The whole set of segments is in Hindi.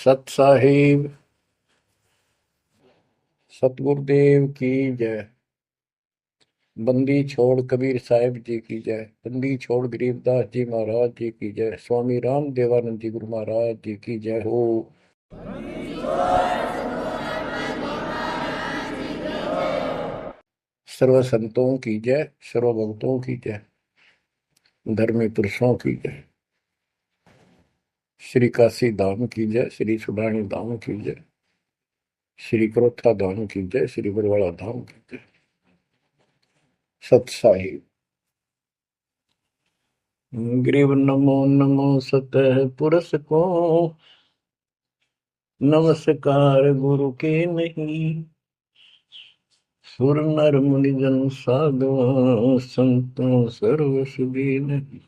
सत साहिब सतगुरुदेव की जय। बंदी छोड़ कबीर साहिब जी की जय। बंदी छोड़ गरीबदास जी महाराज जी की जय। स्वामी राम देवानंद जी गुरु महाराज जी की जय हो। सर्व संतों की जय, सर्व भक्तों की जय, धर्मी पुरुषों की जय। श्री काशी धाम की जय, श्री सुडानी धाम की जय, श्री क्रोथा धाम की जय, श्री बरवाड़ा धाम की जय। सत साहिब ग्रीव नमो नमो सतह पुरुष को, नमस्कार गुरु के नहीं। सुर नर मुनि जन साधुओं संतों सर्व सुधी नहीं।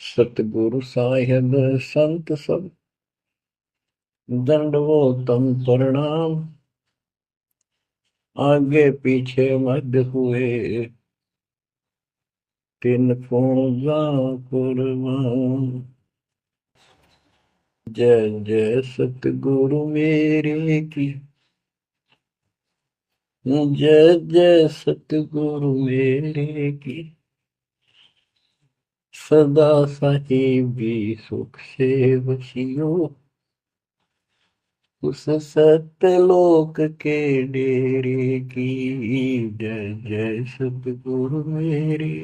सतगुरु साहिब संत सब दंडवोतम प्रणाम। आगे पीछे मध्य हुए तिनको कुर्बान। जय जय सतगुरु मेरे की, जय जय सतगुरु मेरे की। सदा साहिबी सुख से वशियो, उस सत्यलोक के डेरे की। जय जय सतगुरु मेरे,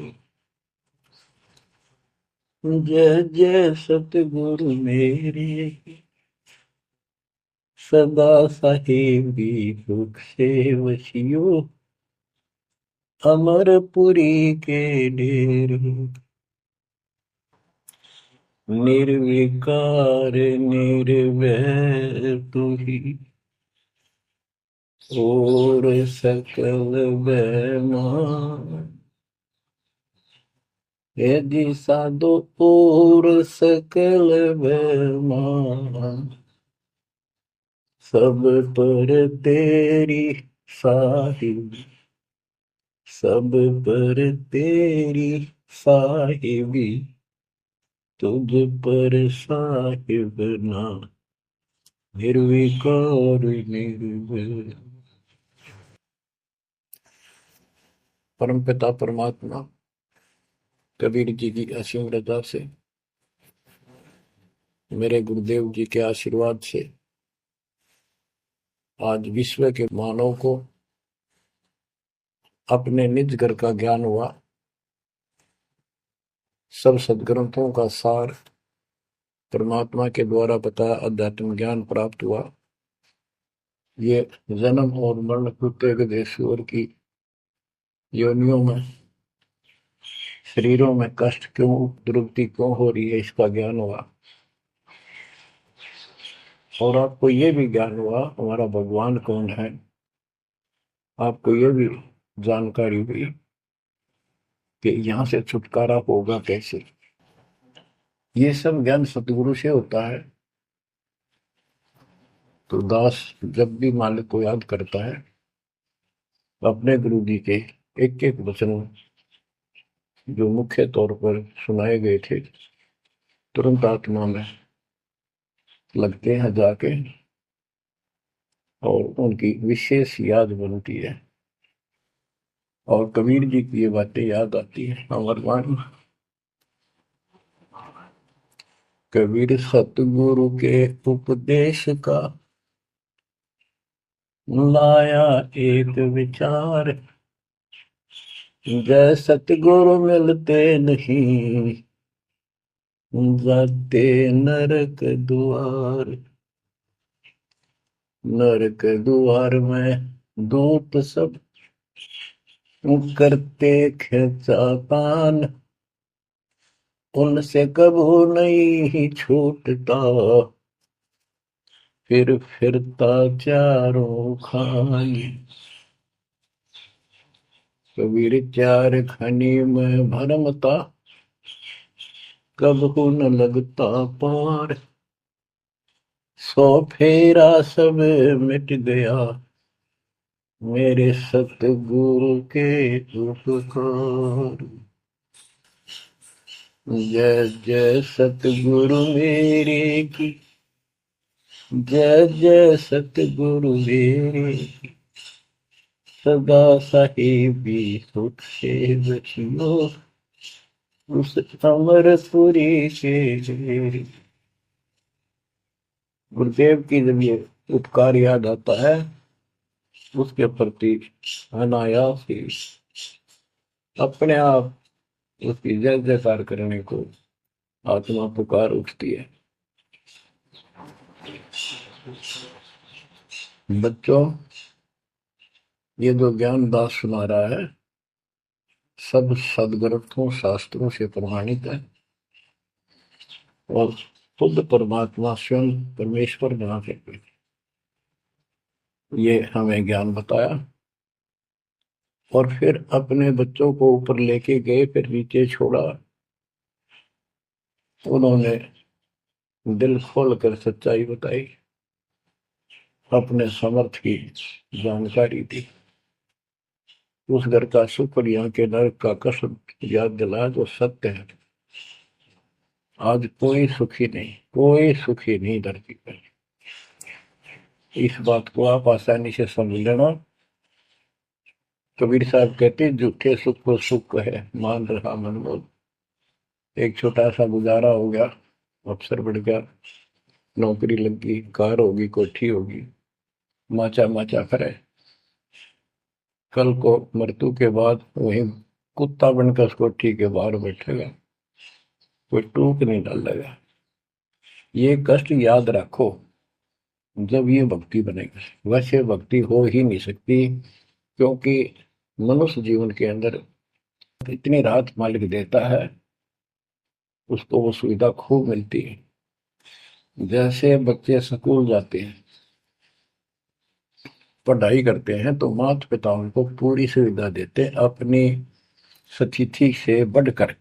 जय जय सतगुरु मेरे। सदा साहिबी सुख से वशियो, अमरपुरी के डेरे। निर्विकार निर्भय तू ही, और सकल बेमान। यदि साधो और सकल बेमान, सब पर तेरी साहिब, सब पर तेरी साहिबी। तुझ पर साहिब ना, निर्विकार निर्भय। परम पिता परमात्मा कबीर जी की असीम रजा से, मेरे गुरुदेव जी के आशीर्वाद से आज विश्व के मानव को अपने निज घर का ज्ञान हुआ। सब सदग्रंथों का सार परमात्मा के द्वारा बताया अध्यात्म ज्ञान प्राप्त हुआ। ये जन्म और मरण प्रत्येक देशवर की योनियों में, शरीरों में कष्ट क्यों, दुर्गति क्यों हो रही है, इसका ज्ञान हुआ। और आपको ये भी ज्ञान हुआ हमारा भगवान कौन है। आपको ये भी जानकारी हुई कि यहाँ से छुटकारा होगा कैसे। ये सब ज्ञान सतगुरु से होता है। तो दास जब भी मालिक को याद करता है, अपने गुरु जी के एक एक वचन जो मुख्य तौर पर सुनाए गए थे, तुरंत आत्मा में लगते हैं जाके, और उनकी विशेष याद बनती है। और कबीर जी की ये बातें याद आती है। अमरवाणी कबीर सतगुरु के उपदेश का लाया एक विचार। जय सतगुरु मिलते नहीं, जाते नरक द्वार। नरक द्वार में दूत सब करते खिंचातान। उनसे कबू नहीं छूटता, फिर फिरता चारों खानी। कबीर चार खनी में भरमता, कबहू न लगता पार। सौ फेरा सब मिट गया, मेरे सतगुरु के उपकार। जय जय सतगुरु मेरे की, जय जय सतगुरु रे, सदा साहिबी सुख से बचियो उस अमरपुरी के। गुरुदेव की जब ये उपकार याद आता है, उसके प्रति अनायास ही अपने आप उसकी जय जयकार करने को आत्मा पुकार उठती है। बच्चों, ये जो ज्ञान दास सुना रहा है सब सदग्रंथों शास्त्रों से प्रमाणित है और खुद परमात्मा स्वयं परमेश्वर जहाँ से ये हमें ज्ञान बताया और फिर अपने बच्चों को ऊपर लेके गए, फिर नीचे छोड़ा। उन्होंने दिल खोल कर सच्चाई बताई, अपने समर्थ की जानकारी दी, उस घर का सुख और यहाँ के नरक का कष्ट याद दिलाया जो सत्य है। आज कोई सुखी नहीं, कोई सुखी नहीं धरती पर। इस बात को आप आसानी से समझ लेना। कबीर साहब कहते झूठे सुख को सुख है मान रहा मन बोल। एक छोटा सा गुजारा हो गया, अफसर बढ़ गया, नौकरी लग गई, कार होगी, कोठी होगी, माचा माचा करे। कल को मृत्यु के बाद वही कुत्ता बनकर उस कोठी के बाहर बैठेगा, कोई टूक नहीं डालेगा। ये कष्ट याद रखो जब ये भक्ति बनेगी। वैसे भक्ति हो ही नहीं सकती, क्योंकि मनुष्य जीवन के अंदर इतनी राहत मालिक देता है, उसको वो सुविधा खूब मिलती है। जैसे बच्चे स्कूल जाते हैं, पढ़ाई करते हैं, तो माता पिता उनको पूरी सुविधा देते हैं, अपनी स्थिति से बढ़कर,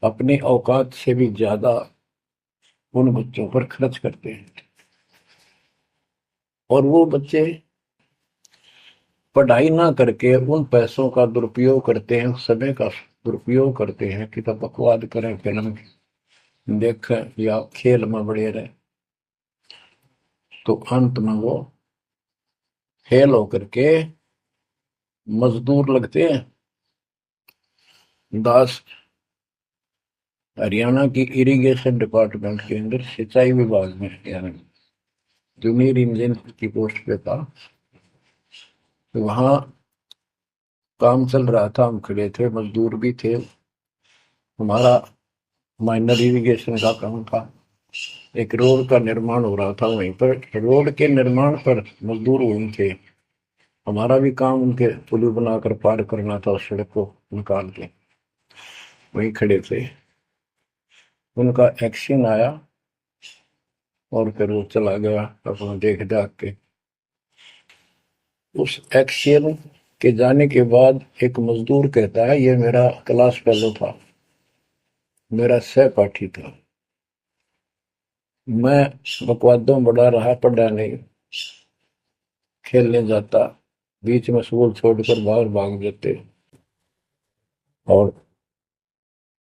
अपनी औकात से भी ज्यादा उन बच्चों पर खर्च करते हैं। और वो बच्चे पढ़ाई ना करके उन पैसों का दुरुपयोग करते हैं, उस समय का दुरुपयोग करते हैं कि तब बकवाद करें, फिल्म देखें या खेल में बढ़े रहे। तो अंत में वो फेल होकर के मजदूर लगते हैं। दास हरियाणा की इरिगेशन डिपार्टमेंट के अंदर सिंचाई विभाग में, यानी जूनियर इंजीनियर की पोस्ट पे था। तो वहां काम चल रहा था, हम खड़े थे, मजदूर भी थे। हमारा माइनर इरिगेशन का काम था। एक रोड का निर्माण हो रहा था वहीं पर। रोड के निर्माण पर मजदूर वहीं थे। हमारा भी काम उनके पुल बनाकर पार करना था, उस सड़क को निकाल के। वहीं खड़े थे, उनका एक्शन आया और फिर वो चला गया अपना देख दाख के। उस एक्शन के जाने के बाद एक मजदूर कहता है, ये मेरा क्लास फेलो था, मेरा सहपाठी था, मैं बकवादों में बड़ा रहा, पढ़ा नहीं, खेलने जाता, बीच में स्कूल छोड़कर बाहर भाग जाते और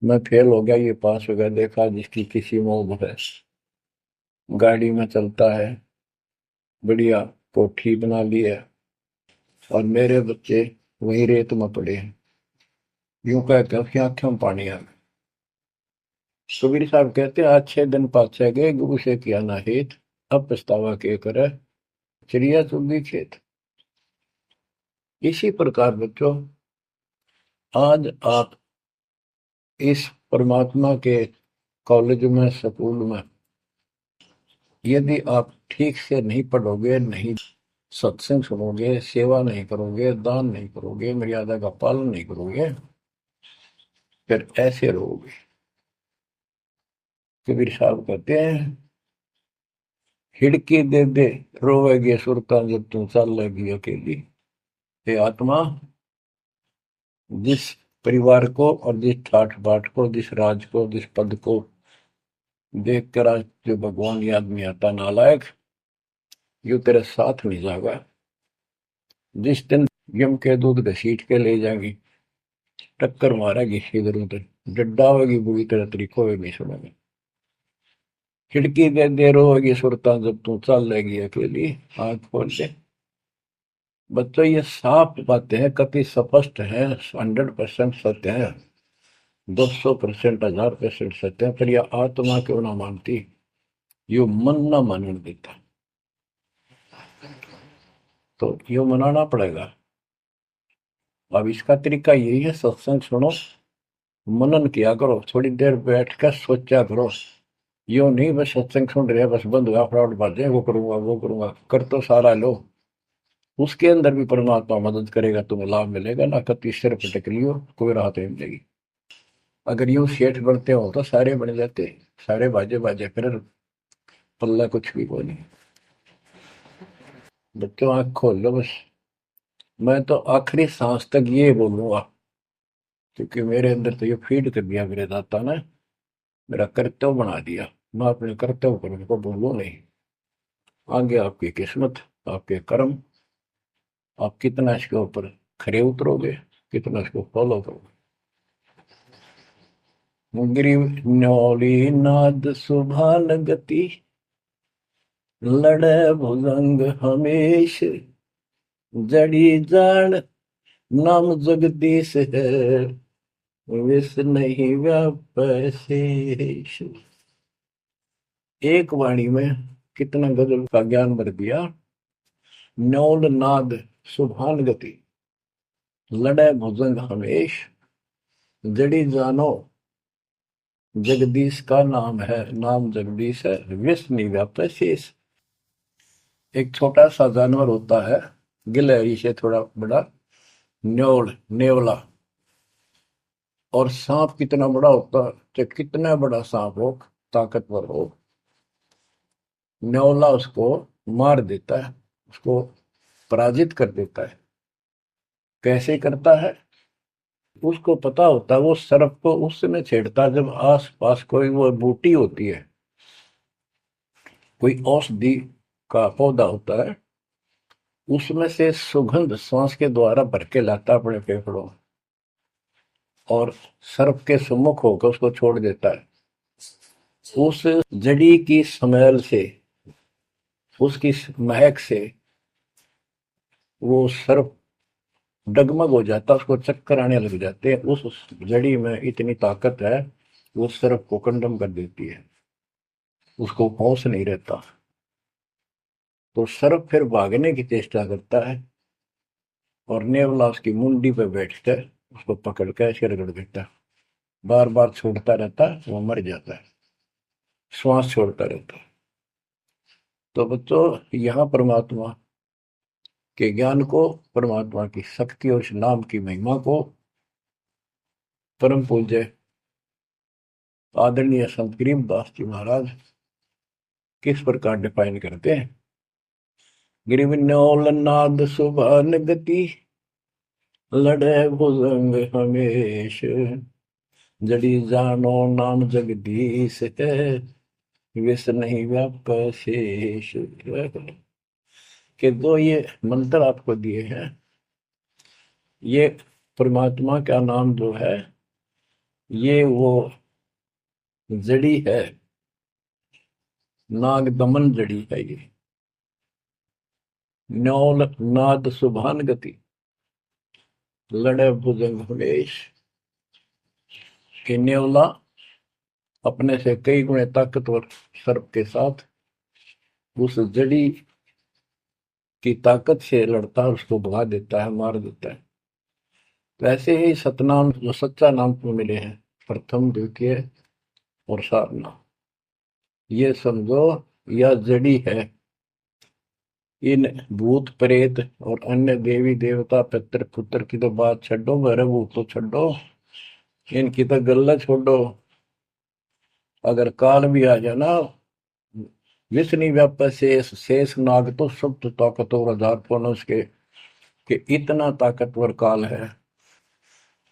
मैं फेल हो गया, ये पास हो गया। देखा जिसकी किसी में है, गाड़ी में चलता है, बढ़िया कोठी बना ली है, और मेरे बच्चे वही रेत में पड़े हैं। यूं कह के आंखों में पानी आ गया। कबीर साहब कहते हैं, अच्छे दिन पाछे गए, गुरु से किया ना हित, अब पछतावा के करे, चिड़िया चुगी खेत। इसी प्रकार बच्चों, आज आप इस परमात्मा के कॉलेज में, स्कूल में, यदि आप ठीक से नहीं पढ़ोगे, नहीं सत्संग सुनोगे, सेवा नहीं करोगे, दान नहीं करोगे, मर्यादा का पालन नहीं करोगे, फिर ऐसे रहोगे। कबीर साहब कहते हैं, हिड़की दे दे रोवेगी सुरता जब तुम चल लेगी अकेली। हे आत्मा, जिस परिवार को और जिस ठाठ बाट को, जिस राज को, जिस पद को देख कर आज जो भगवान याद नहीं आता, नालायक, यू तेरे साथ नहीं जाएगा। जिस दिन यम के दूध घसीट के ले जाएंगी, टक्कर मारेगी इधर उधर, डड्डा होगी बुरी तरह, तरीको भी नहीं सुनेंगे। खिड़की दे देर होगी सुरता जब तू चल लेगी अकेली, आंख खोल के। बच्चों ये साफ बातें हैं, कति स्पष्ट है, 100% सत्य है, 200%, 1000% सत्य है, पर यह आत्मा क्यों ना मानती, यो मन ना मानने देता, तो यो मनाना पड़ेगा। अब इसका तरीका यही है, सत्संग सुनो, मनन किया करो, थोड़ी देर बैठ कर सोचा करो। यो नहीं बस सत्संग सुन रहे बस बंद हुआ फ्रॉड बातें, वो करूंगा वो करूंगा, कर तो सारा लो, उसके अंदर भी परमात्मा मदद करेगा, तुम्हें लाभ मिलेगा ना, कति सिर पटक लियो कोई राहत नहीं मिलेगी। अगर यूं सेठ बनते हो तो सारे बन जाते, सारे बाजे बाजे फिर पल्ला कुछ भी को नहीं। बच्चों आंख खोल लो बस, मैं तो आखिरी सांस तक ये बोलूंगा, क्योंकि मेरे अंदर तो ये फीड कर दिया मेरे दाता ने, मेरा कर्तव्य बना दिया, मैं अपने कर्तव्य पर उनको बोलूं नहीं। आगे आपकी किस्मत, आपके कर्म, आप कितना इसके ऊपर खरे उतरोगे, कितना इसको फॉलो करोगे। गिरी न्योली नाद सुभान गति, लड़े भुजंग हमेश, जड़ी जान नाम जगदीश है, विष नहीं व्यापै शेष। एक वाणी में कितना गजल का ज्ञान भर दिया। न्योल नाद सुभान गति, लड़े भुजंग हमेश, जड़ी जानो जगदीश का नाम है, नाम जगदीश है, विष नहीं व्याप्त शेष। एक छोटा सा जानवर होता है, गिलहरी से थोड़ा बड़ा, न्योल नेवला, और सांप कितना बड़ा होता है, चाहे कितना बड़ा सांप हो, ताकतवर हो, न्योला उसको मार देता है, उसको पराजित कर देता है। कैसे करता है, उसको पता होता है, वो सर्प को उस समय छेड़ता है जब आस पास कोई वो बूटी होती है, कोई औषधि का पौधा होता है, उसमें से सुगंध श्वास के द्वारा भर के लाता अपने फेफड़ों, और सर्प के सम्मुख होकर उसको छोड़ देता है। उस जड़ी की स्मेल से, उसकी महक से वो सर्प डगमग हो जाता, उसको चक्कर आने लग जाते हैं। उस जड़ी में इतनी ताकत है, वो सर्प को कंडम कर देती है, उसको होश नहीं रहता, तो सर्प फिर भागने की चेष्टा करता है, और नेवला उसकी मुंडी पे बैठकर उसको पकड़ कर ऐसे रगड़ देता है, बार बार छोड़ता रहता है, वो मर जाता है, श्वास छोड़ता रहता है। तो बच्चों यहाँ परमात्मा के ज्ञान को, परमात्मा की शक्ति और उस नाम की महिमा को परम पूज्य आदरणीय संत गरीबदास जी महाराज किस प्रकार डिफाइन करते हैं। गिरिविन्योल नाद सुभान गति, लड़े भुजंग हमेश, जड़ी जानो नाम जगदीश है, विष नहीं व्याप शेष। के दो ये मंत्र आपको दिए हैं, ये परमात्मा का नाम जो है, ये वो जड़ी है, नाग दमन जड़ी है ये। न्योल नाद सुभान गति, लड़े भुजंग हमेश, कि न्योला अपने से कई गुणे ताकतवर सर्प के साथ उस जड़ी की ताकत से लड़ता है, उसको भगा देता है, मार देता है। तो ऐसे ही सतनाम जो सच्चा नाम को मिले हैं, प्रथम द्वितीय और सारनाम, ये समझो यह जड़ी है। इन भूत प्रेत और अन्य देवी देवता पितर पुत्र की तो बात छो, मेरे भूत तो छोड़ो, इनकी तो गल्ला छोड़ो। अगर काल भी आ जाए ना, विष्णु व्याप शेष, शेष नाग तो सब तो ताकतवर आधार पर उसके, कि इतना ताकतवर काल है।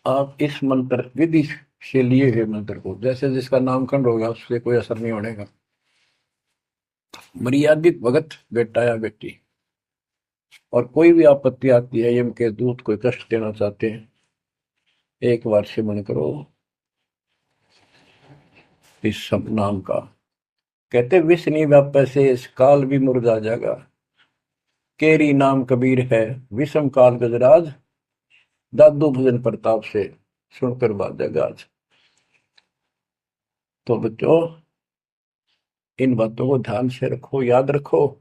आप इस मंत्र विधि से लिए हुए मंत्र को, जैसे जिसका नामकरण होगा उससे कोई असर नहीं होने का। मर्यादित भगत बेटा या बेटी, और कोई भी आपत्ति आती है, यम के दूत कोई कष्ट देना चाहते हैं, एक बार सिमरण करो इस सब नाम का, कहते विष नहीं व्यापै से इस काल भी मुरझा जाएगा, केरी नाम कबीर है विषम काल गजराज, दादू भजन प्रताप से सुनकर बाजा गाज। तो बच्चों, इन बातों को ध्यान से रखो, याद रखो।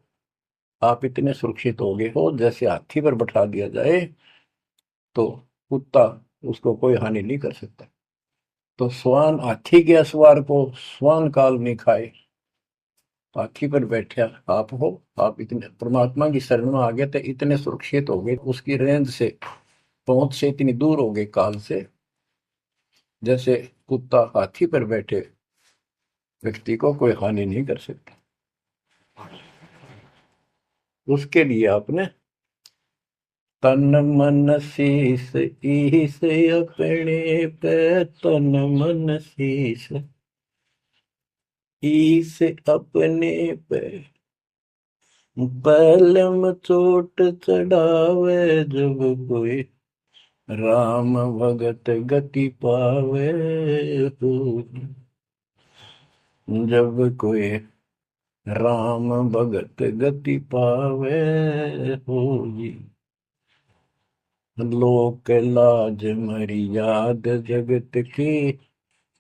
आप इतने सुरक्षित हो गए हो, जैसे हाथी पर बैठा दिया जाए तो कुत्ता उसको कोई हानि नहीं कर सकता। तो स्वान हाथी के असवार को स्वान काल में खाए, हाथी पर बैठा आप हो, आप इतने परमात्मा की शरण में आ गए थे, इतने सुरक्षित हो गए, उसकी रेंज से पहुंच से इतनी दूर हो गए काल से, जैसे कुत्ता हाथी पर बैठे व्यक्ति को कोई हानि नहीं कर सकता। उसके लिए आपने तन मन शीस ईस अपने पे, तन मन शीस ईस अपने पे, पलम चोट चढ़ावे जब कोई, राम भगत गति पावे हो, जब कोई राम भगत गति पावे हो जी। लोक लाज मर्याद जगत की,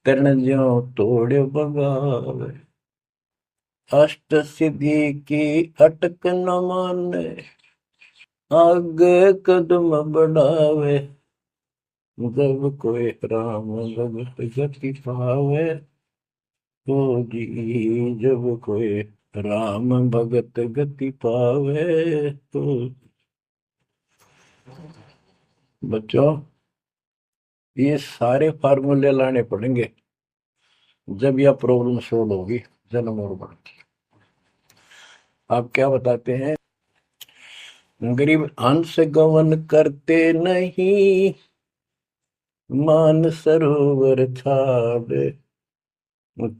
तरण ज्यों तोड़ बगावे, अष्ट सिद्धि की अटक न माने, आगे कदम बढ़ावे, जब कोई राम भगत गति पावे हो जी, जब कोई राम भगत गति पावे तो। बच्चों, ये सारे फार्मूले लाने पड़ेंगे जब यह प्रॉब्लम सोल्व होगी जन्म और मरण की। आप क्या बताते हैं? गरीब हंस गवन करते नहीं, मान सरोवर छाड़,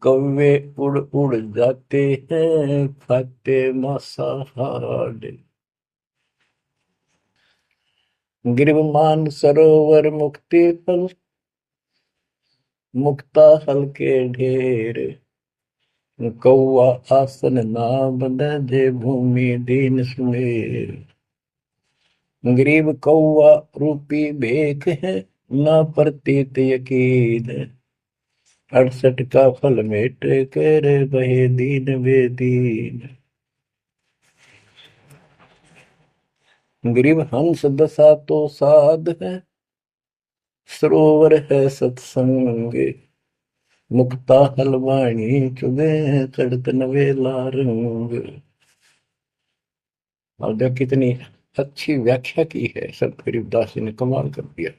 कौवे उड़ उड़ जाते हैं खाते मांसाहार। गिरव मान सरोवर मुक्ति फल, मुक्ता हल के ढेर, कौआ आसन ना बंधे भूमि दीन सुमेर। गरीब कौआ रूपी भेख है, ना प्रतीत यकीन, 68 का फल मेट कर बहे दीन बेदीन। गरीब हंस दशा तो साध है, सरोवर है सत्संग, मुक्ता हलवाणी चुगे चढ़त नवेला रंग। और देख कितनी अच्छी व्याख्या की है संत गरीबदास जी ने, कमाल कर दिया।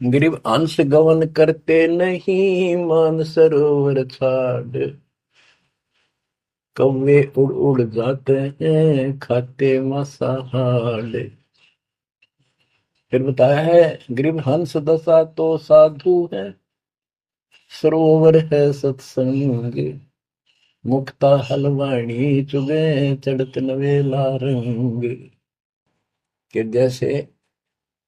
गरीब अंश गवन करते नहीं, मान सरोवर छाड़, कौवे उड़ उड़ जाते हैं खाते मांसाहार। फिर बताया है, गरीब हंस दशा तो साधु है, सरोवर है सत्संग, मुक्ता हलवाणी चुगे चढ़त नवेला रंग। कि जैसे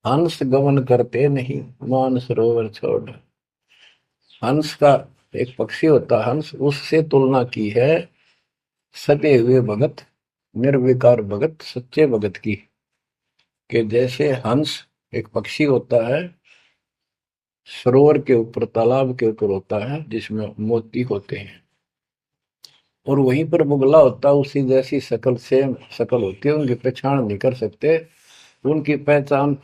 हंस गमन करते नहीं, मान सरोवर छोड़। हंस का एक पक्षी होता है हंस, उससे तुलना की है सते हुए भगत, निर्विकार भगत, सच्चे भगत की। कि जैसे हंस एक पक्षी होता है, सरोवर के ऊपर तालाब के ऊपर होता है जिसमें मोती होते हैं, और वहीं पर मुगला होता है, उसी जैसी शकल सेम शकल होती है, उनकी पहचान नहीं कर सकते। उनकी पहचान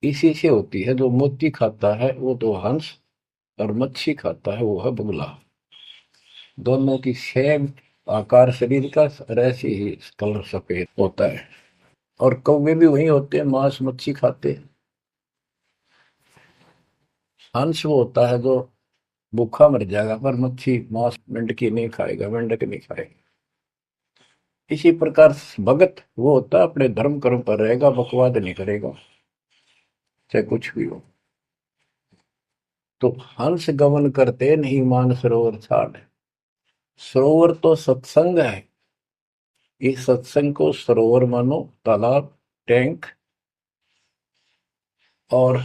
इसी से होती है, जो मोती खाता है वो तो हंस, और मच्छी खाता है वो है बुगला। दोनों की सेम आकार शरीर का, और ऐसे ही कलर सफेद होता है। और कौवे भी वही होते हैं, मांस मच्छी खाते हैं। हंस वो होता है जो भूखा मर जाएगा, पर मच्छी मांस मेंढकी नहीं खाएगा, मेंढक नहीं खाएगा। इसी प्रकार भगत वो होता है अपने धर्म कर्म पर रहेगा, बकवाद नहीं करेगा चाहे कुछ भी हो। तो हंस गमन करते नहीं, मान सरोवर छाड़। सरोवर तो सत्संग है, इस सत्संग को सरोवर मानो, तालाब, टैंक, और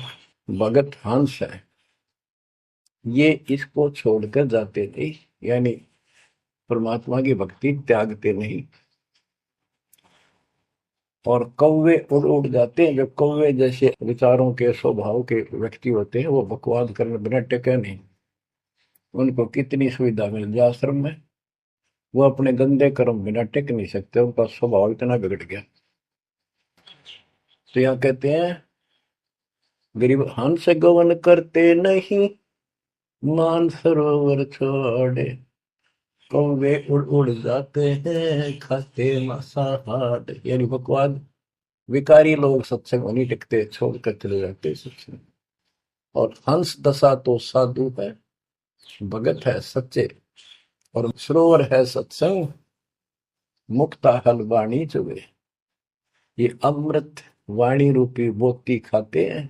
भगत हंस है। ये इसको छोड़कर जाते नहीं, यानी परमात्मा की भक्ति त्यागते नहीं। और कौवे उड़ उड़ जाते हैं। जो कौवे जैसे विचारों के स्वभाव के व्यक्ति होते हैं, वो बकवाद करने बिना टिके नहीं। उनको कितनी सुविधा मिल जाए आश्रम में, वो अपने गंदे कर्म बिना टिक नहीं सकते। उनका स्वभाव इतना बिगड़ गया। तो यहाँ कहते हैं, गरीब हंस गवन करते नहीं, मान सरोवर छोड़े, कौवे उड़ उड़ जाते हैं, खाते मांसाहार। यानी बकवाद, विकारी लोग सत्संग में नहीं टिकते, छोड़कर चले जाते सत्संग। और हंस दशा तो साधु है, भगत है सच्चे, और सरोवर है सत्संग, मुक्ता हल वाणी चुगे। ये अमृत वाणी रूपी मोती खाते हैं,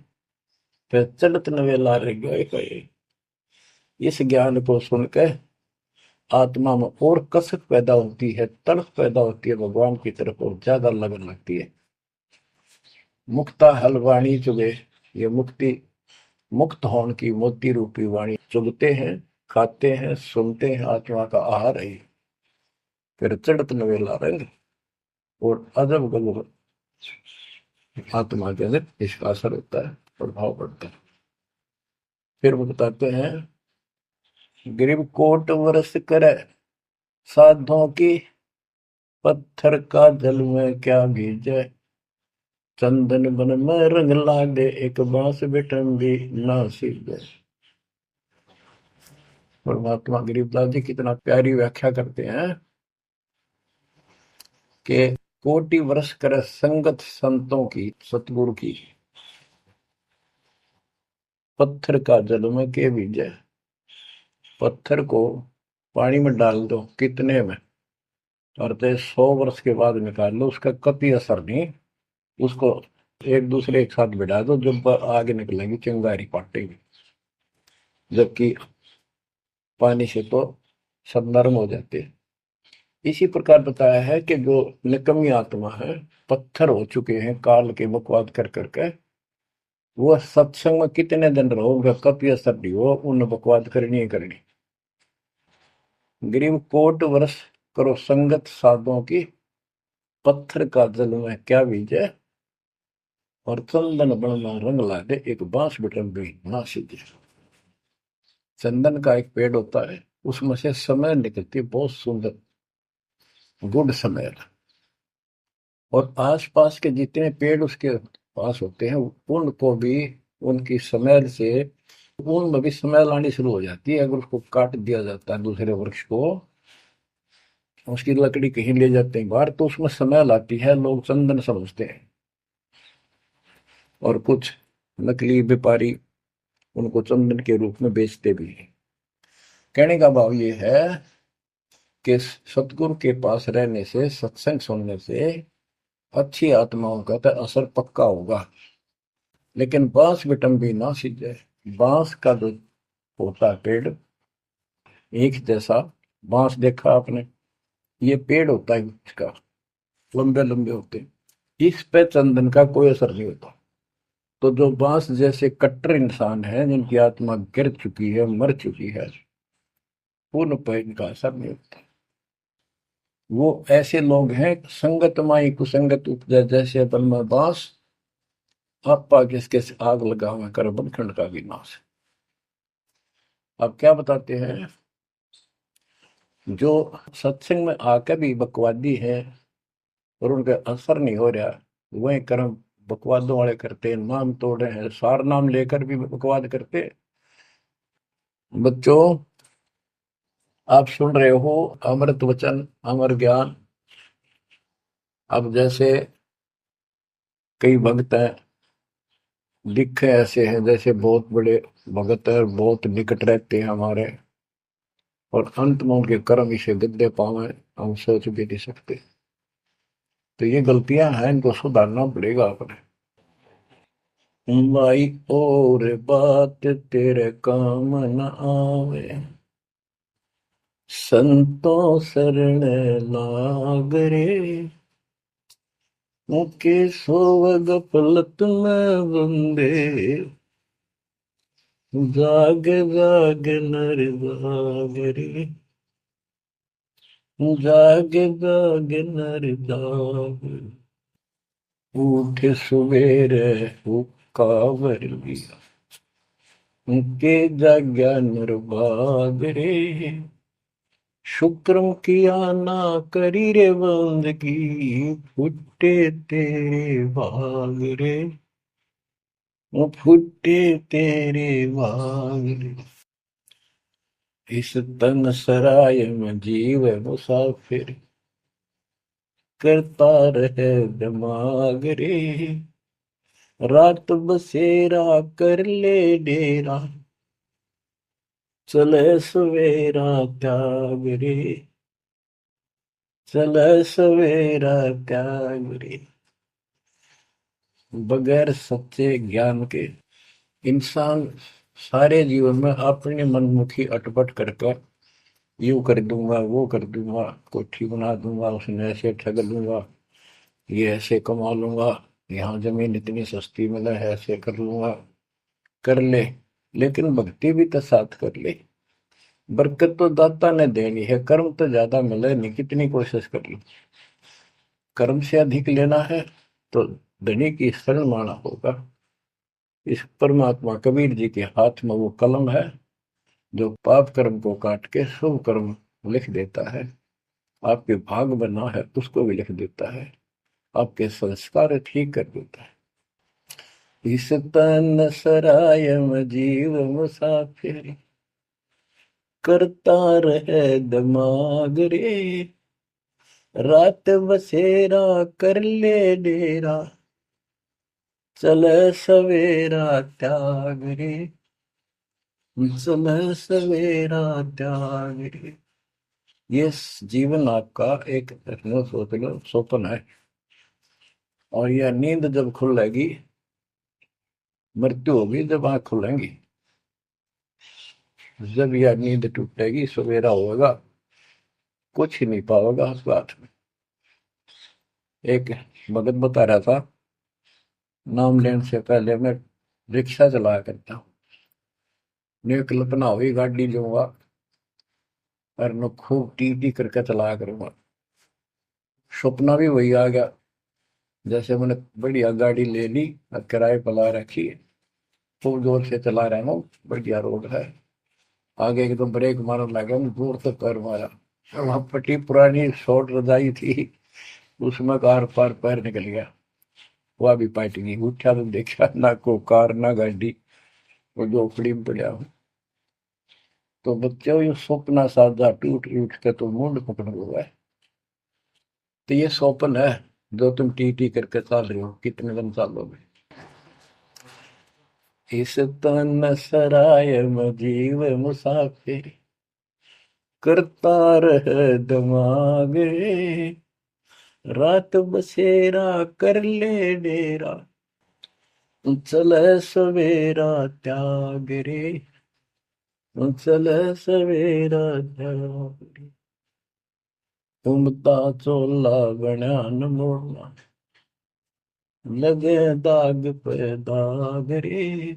फिर चलत नवेला रे गए। इस ज्ञान को सुनकर आत्मा में और कसक पैदा होती है, तड़प पैदा होती है भगवान की तरफ, और ज्यादा लगन लगती है। मुक्ता हल वाणी चुगे, ये मुक्ति, मुक्त होने की मोती रूपी वाणी चुगते हैं, खाते हैं, सुनते हैं, आत्मा का आहार है। फिर चढ़त नवेला रंग, और अजब गजब आत्मा के अंदर इसका असर होता है, प्रभाव पड़ता है। फिर वो बताते हैं, ग्रीव कोट वर्ष करे साधों की, पत्थर का जल में क्या भीजे, चंदन बन में रंग लागे, एक बांस बिठन भी ना सीखे। परमात्मा गरीबदास जी कितना प्यारी व्याख्या करते हैं कि कोटि वर्ष करे संगत संतों की, सतगुरु की, पत्थर का जल में के भीजे। पत्थर को पानी में डाल दो कितने में, और तो 100 वर्ष के बाद निकाल लो, उसका कभी असर नहीं। उसको एक दूसरे एक साथ बिठा दो, जब आगे निकलेंगी चिंगारी पाटेगी, जबकि पानी से तो सब नरम हो जाते हैं। इसी प्रकार बताया है कि जो निकम्मी आत्मा है, पत्थर हो चुके हैं काल के बकवाद कर करके, वो सत्संग में कितने दिन रहो, उनका कभी असर नहीं हो, उन बकवाद करनी ही करनी। ग्रीव कोट वर्ष करो संगत साधुओं की, पत्थर का जल में क्या बीजे, और चंदन बनना रंग ला दे, एक बांस बिटन भी ना सीधे। चंदन का एक पेड़ होता है, उसमें से समय निकलती है, बहुत सुंदर गुड समय। और आसपास के जितने पेड़ उसके पास होते हैं, उनको भी उनकी स्मेल से, उनमें भी स्मेल आनी शुरू हो जाती है। अगर उसको काट दिया जाता है दूसरे वृक्ष को, उसकी लकड़ी कहीं ले जाते हैं बाहर, तो उसमें स्मेल आती है, लोग चंदन समझते हैं। और कुछ नकली व्यापारी उनको चंदन के रूप में बेचते भी हैं। कहने का भाव ये है कि सतगुरु के पास रहने से, सत्संग सुनने से अच्छी आत्माओं का तो असर पक्का होगा। लेकिन बांस बिटम भी ना सीधे, बांस का जो होता है पेड़, एक जैसा बांस देखा आपने, ये पेड़ होता है इसका, लंबे लंबे होते हैं, इस पे चंदन का कोई असर नहीं होता। तो जो बांस जैसे कट्टर इंसान है, जिनकी आत्मा गिर चुकी है, मर चुकी है, उन पर इनका असर नहीं होता। वो ऐसे लोग हैं, संगत माई कुसंगत उपजा, जैसे बन में बांस, आपा किसके आग लगा हुआ कर बनखंड का विनाश। अब क्या बताते हैं, जो सत्संग में आकर भी बकवादी है और उनका असर नहीं हो रहा, वही कर्म बकवादों वाले करते हैं, नाम तोड़ रहे हैं, सार नाम लेकर भी बकवाद करते। बच्चों, आप सुन रहे हो अमृत वचन, अमर ज्ञान। अब जैसे कई भक्त हैं, दिखे ऐसे हैं जैसे बहुत बड़े भगत है, बहुत निकट रहते हैं हमारे, और अंत में उनके कर्म इसे गद्दे पावे, हम सोच भी नहीं सकते। तो ये गलतियां हैं, इनको सुधारना पड़ेगा अपने। माई और बात तेरे काम न आवे, संतों शरण लाग रे, मुके सोवग पलत में बंदे, जाग जाग नर जाग रे, जाग जाग नर जाग, उठ सवेरे हुक्कावर लिया, के जाग्या नर भाग रे, शुक्रम किया ना करी रे बंदगी, फुटे तेरे भाग रे, वो फुटे तेरे भाग रे। इस तन सराय में जीव मुसाफिर, करता रहे दिमाग रे, रात बसेरा कर ले डेरा, चले सवेरा त्याग रे, चले सवेरा त्याग रे। बगैर सच्चे ज्ञान के इंसान सारे जीवन में अपनी मनमुखी अटपट कर यूं कर दूंगा, वो कर दूंगा, कोठी बना दूंगा, उसने ऐसे ठग लूंगा, ये ऐसे कमा लूंगा, यहाँ जमीन इतनी सस्ती मिले है, ऐसे कर लूंगा, कर ले। लेकिन भक्ति भी तो साथ कर ले। बरकत तो दाता ने देनी है, कर्म तो ज्यादा मिले नहीं, कितनी कोशिश कर लो। कर्म से अधिक लेना है तो धनी की शरण माना होगा। इस परमात्मा कबीर जी के हाथ में वो कलम है जो पाप कर्म को काट के शुभ कर्म लिख देता है। आपके भाग बना है उसको भी लिख देता है, आपके संस्कार ठीक कर देता है। इस तन सराय में जीव मुसाफिर, करता रहे दिमाग रे, रात बसेरा कर ले डेरा, चले सवेरा त्याग रे, चले सवेरा त्याग रे। ये जीवन आपका एक सोच लो स्वप्न है, और यह नींद जब खुलेगी, मृत्यु होगी जब आंख खुलेंगी, जब यह नींद टूटेगी सवेरा होगा, कुछ ही नहीं पाओगा उस बात में। एक भगत बता रहा था, नाम लेने से पहले मैं रिक्शा चलाया करता हूँ, ने कल्पना हुई गाड़ी लूंगा और मैं खूब टी टी करके चलाया करूंगा। सपना भी वही आ गया, जैसे मैंने बढ़िया गाड़ी ले ली और किराए पर ला रखी है, खूब जोर से चला रहा हूँ, बढ़िया रोड है, आगे एकदम ब्रेक मारने लगा, जोर से पैर मारा, वहां पट्टी पुरानी शॉर्ट रजाई थी, उसमें कार पार पैर निकल गया, वह भी पार्टी नहीं उठा, तो देखा ना को कार ना गाड़ी, वो झोपड़ी में पड़ा हूँ। तो बच्चों ये स्वप्न साधा टूट टूट के तो मुंड पकड़ हुआ है। तो ये स्वप्न है जो तुम टी टी करके चल रहे हो, कितने दिन चालोगे। इस तन सराय में जीव मुसाफिर, करता रहे दिमाग रे, रात बसेरा कर ले डेरा, चले सवेरा त्याग रे, चले सवेरा त्याग रे। घूमता चोला बना न मोड़ना, लगे दाग पे दाग रे,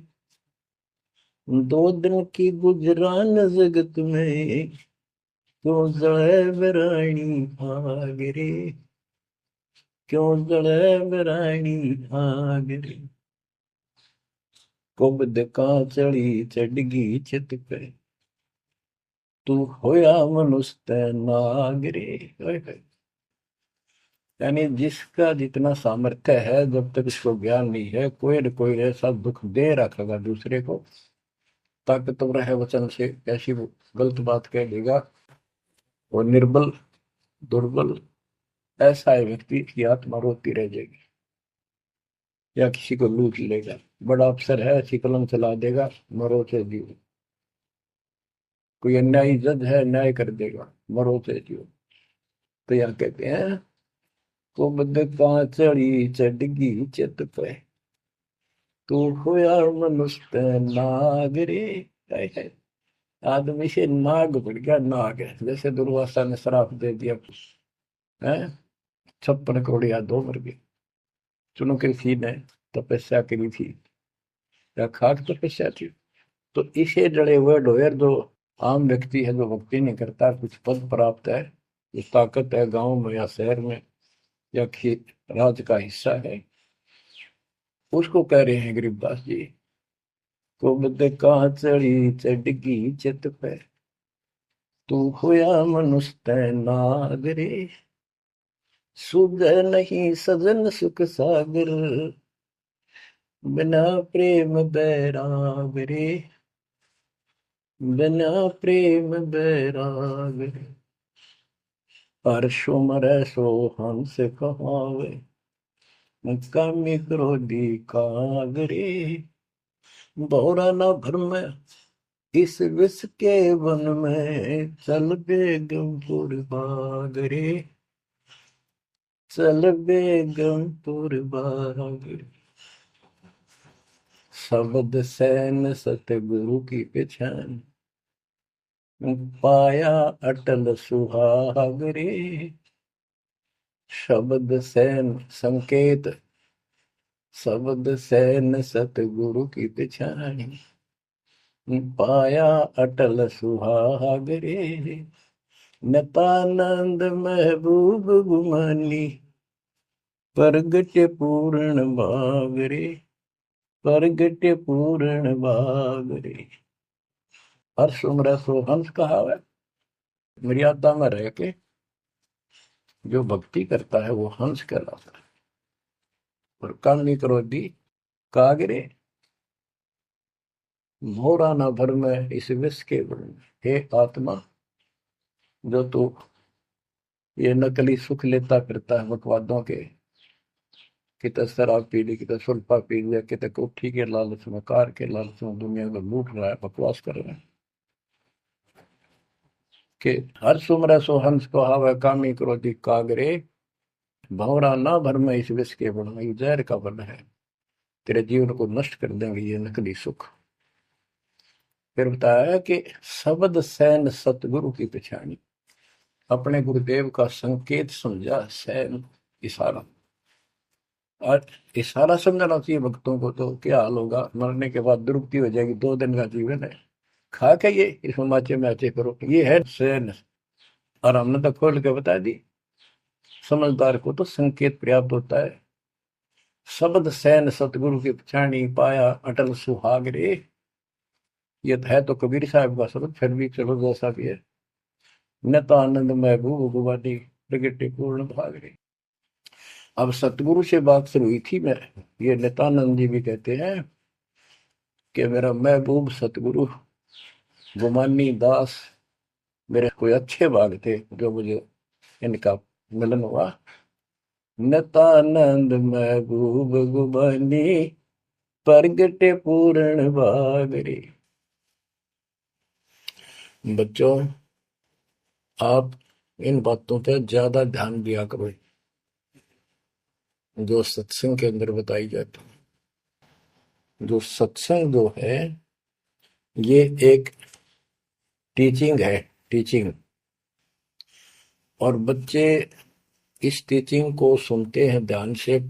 दो दिन की गुजरान जगत में, क्यों जड़े बरानी आग रे, क्यों जड़े बरानी आग रे। कुबद का चढ़ी चढ़गी चित पे, तू होया मनुष्य नाग रे। यानी जिसका जितना सामर्थ्य है, जब तक इसको ज्ञान नहीं है, कोई न कोई ऐसा दुख दे रखेगा दूसरे को, ताकतवर है वचन से ऐसी गलत बात कह देगा, और निर्बल दुर्बल ऐसा है व्यक्ति की आत्मा रोती रह जाएगी, या किसी को लूट लेगा। बड़ा अफसर है, ऐसी कलम चला देगा, मरो से जियो। कोई अन्यायी जज है, न्याय कर देगा, मरो से जियो। तो यह कहते हैं, कुबद का चढ़ी चढ़गी चित पे, तू होया मनुष्य नाग रे। आदमी से नाग बढ़ गया, नाग है, जैसे दुर्वासा ने श्राप दे दिया है, 56 करोड़ या 2 मर गए। चुनो कृषि ने तपस्या करी थी, या खाक तपस्या थी, तो इसे जड़े हुए ढोयर जो आम व्यक्ति है, जो भक्ति नहीं करता, कुछ पद प्राप्त है, कुछ ताकत है गांव में या शहर में या राज का हिस्सा है, उसको कह रहे हैं गरीबदास जी। कुबद कहाँ चढ़ी चढ़गी चित पे, तू होया मनुष्य तै नागरे, सुध नहीं सजन सुख सागर, बिना प्रेम बैराग रे, बिना प्रेम बैराग रे। हर्षो मरै सो हंस कहावे, कामी क्रोधी कागरे, बहुरा न भरम इस विष के वन में, चल बेगमपुर बागरे, चल बेगमपुर बागरे। शब्द सैन सतगुरु की पहचान, पाया अटल सुहाग रे। शब्द सैन संकेत, शब्द सैन सतगुरु की पहचान, पाया अटल सुहाग रे। नतानंद महबूब गुमानी, प्रगट पूर्ण भाग रे, प्रगट पूर्ण भाग रे। हर्ष उम्र सो हंस कहावे, मर्यादा में रह के जो भक्ति करता है वो हंस कहलाता है। और कामी क्रोधी कागरे, मोरा न भर में इस विष के गुण में। हे आत्मा, जो तू ये नकली सुख लेता फिरता है बकवादों के, कितने शराब पी ली, कितने सुल्फा पी लिया, कितने कोठी के लालच में, कार के लालच में दुनिया को लूट रहा है, बकवास कर रहा है कि हर सुमर सो हंस को हावे, कामी क्रोधी कागरे, भंवरा ना भर में इस विष के बन में। जहर का बन है, तेरे जीवन को नष्ट कर देंगे ये नकली सुख। फिर बताया कि शब्द सैन सतगुरु की पहचानी, अपने गुरुदेव का संकेत समझा, सैन इशारा। और इशारा समझना चाहिए भक्तों को, तो क्या हाल होगा, मरने के बाद दुर्गति हो जाएगी। 2 दिन का जीवन है, खा के ये इस माचे में आचे करो, ये है सैन। और हमने तो खोल के बता दी, समझदार को तो संकेत पर्याप्त होता है। शब्द सैन सतगुरु की पहचानी, पाया अटल सुहाग रे। ये है तो कबीर साहब का शब्द, फिर भी चलो जैसा भी है। नता आनंद महबूब गुवानी, प्रगटे पूर्ण भाग रे। अब सतगुरु से बात शुरू हुई थी, मैं ये नित्यानंद जी भी कहते हैं कि मेरा महबूब सतगुरु गुमानी दास, मेरे कोई अच्छे भाग थे जो मुझे इनका मिलन हुआ। नित्यानंद महबूब गुमानी, प्रगटे पूर्ण भाग रे। बच्चों, आप इन बातों पर ज्यादा ध्यान दिया करो जो सत्संग के अंदर बताई जाती है। जो सत्संग जो है ये एक टीचिंग है, टीचिंग। और बच्चे इस टीचिंग को सुनते हैं ध्यान से,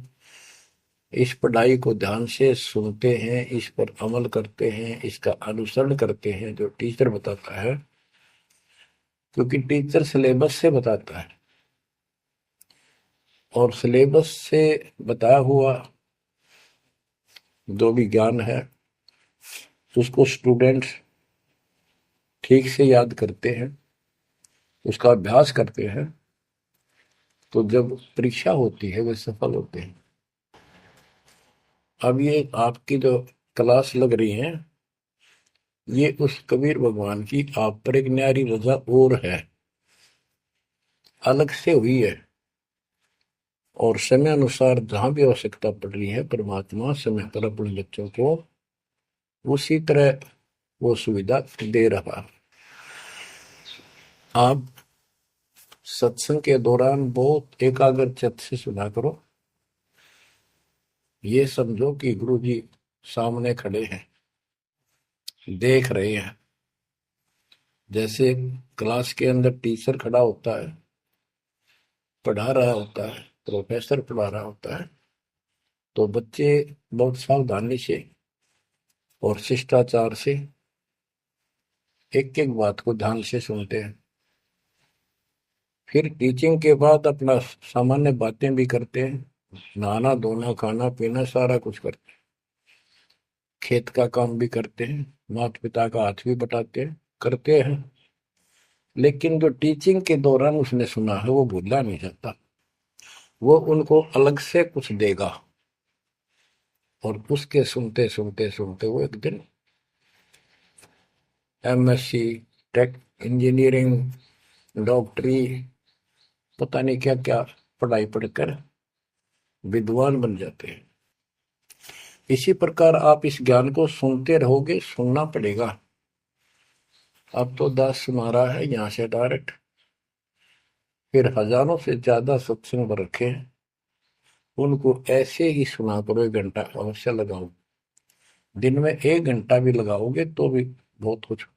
इस पढ़ाई को ध्यान से सुनते हैं, इस पर अमल करते हैं, इसका अनुसरण करते हैं जो टीचर बताता है। क्योंकि टीचर सिलेबस से बताता है, और सिलेबस से बताया हुआ जो भी ज्ञान है उसको स्टूडेंट्स ठीक से याद करते हैं, उसका अभ्यास करते हैं, तो जब परीक्षा होती है वे सफल होते हैं। अब ये आपकी जो क्लास लग रही है, ये उस कबीर भगवान की आप पर एक न्यारी रजा और है, अलग से हुई है। और समय अनुसार जहां भी आवश्यकता पड़ रही है, परमात्मा समय पर अपने बच्चों को उसी तरह वो सुविधा दे रहा। आप सत्संग के दौरान बहुत एकाग्र चित्त से सुना करो। ये समझो कि गुरु जी सामने खड़े हैं, देख रहे हैं। जैसे क्लास के अंदर टीचर खड़ा होता है, पढ़ा रहा होता है, प्रोफेसर पढ़ा रहा होता है, तो बच्चे बहुत सावधानी से और शिष्टाचार से एक एक बात को ध्यान से सुनते हैं। फिर टीचिंग के बाद अपना सामान्य बातें भी करते हैं, नहाना धोना खाना पीना सारा कुछ करते हैं, खेत का काम भी करते हैं, माता पिता का हाथ भी बटाते हैं, करते हैं। लेकिन जो टीचिंग के दौरान उसने सुना है वो भूलना नहीं चाहता। वो उनको अलग से कुछ देगा, और उसके सुनते सुनते सुनते वो एक दिन एमएससी, टेक, इंजीनियरिंग, डॉक्टरी, पता नहीं क्या क्या पढ़ाई पढ़कर विद्वान बन जाते हैं। इसी प्रकार आप इस ज्ञान को सुनते रहोगे, सुनना पड़ेगा। अब तो दास सुना रहा है यहाँ से डायरेक्ट, फिर हजारों से ज्यादा सत्संग रखे हैं, उनको ऐसे ही सुना करो। 1 घंटा अवश्य लगाओ, दिन में 1 घंटा भी लगाओगे तो भी बहुत कुछ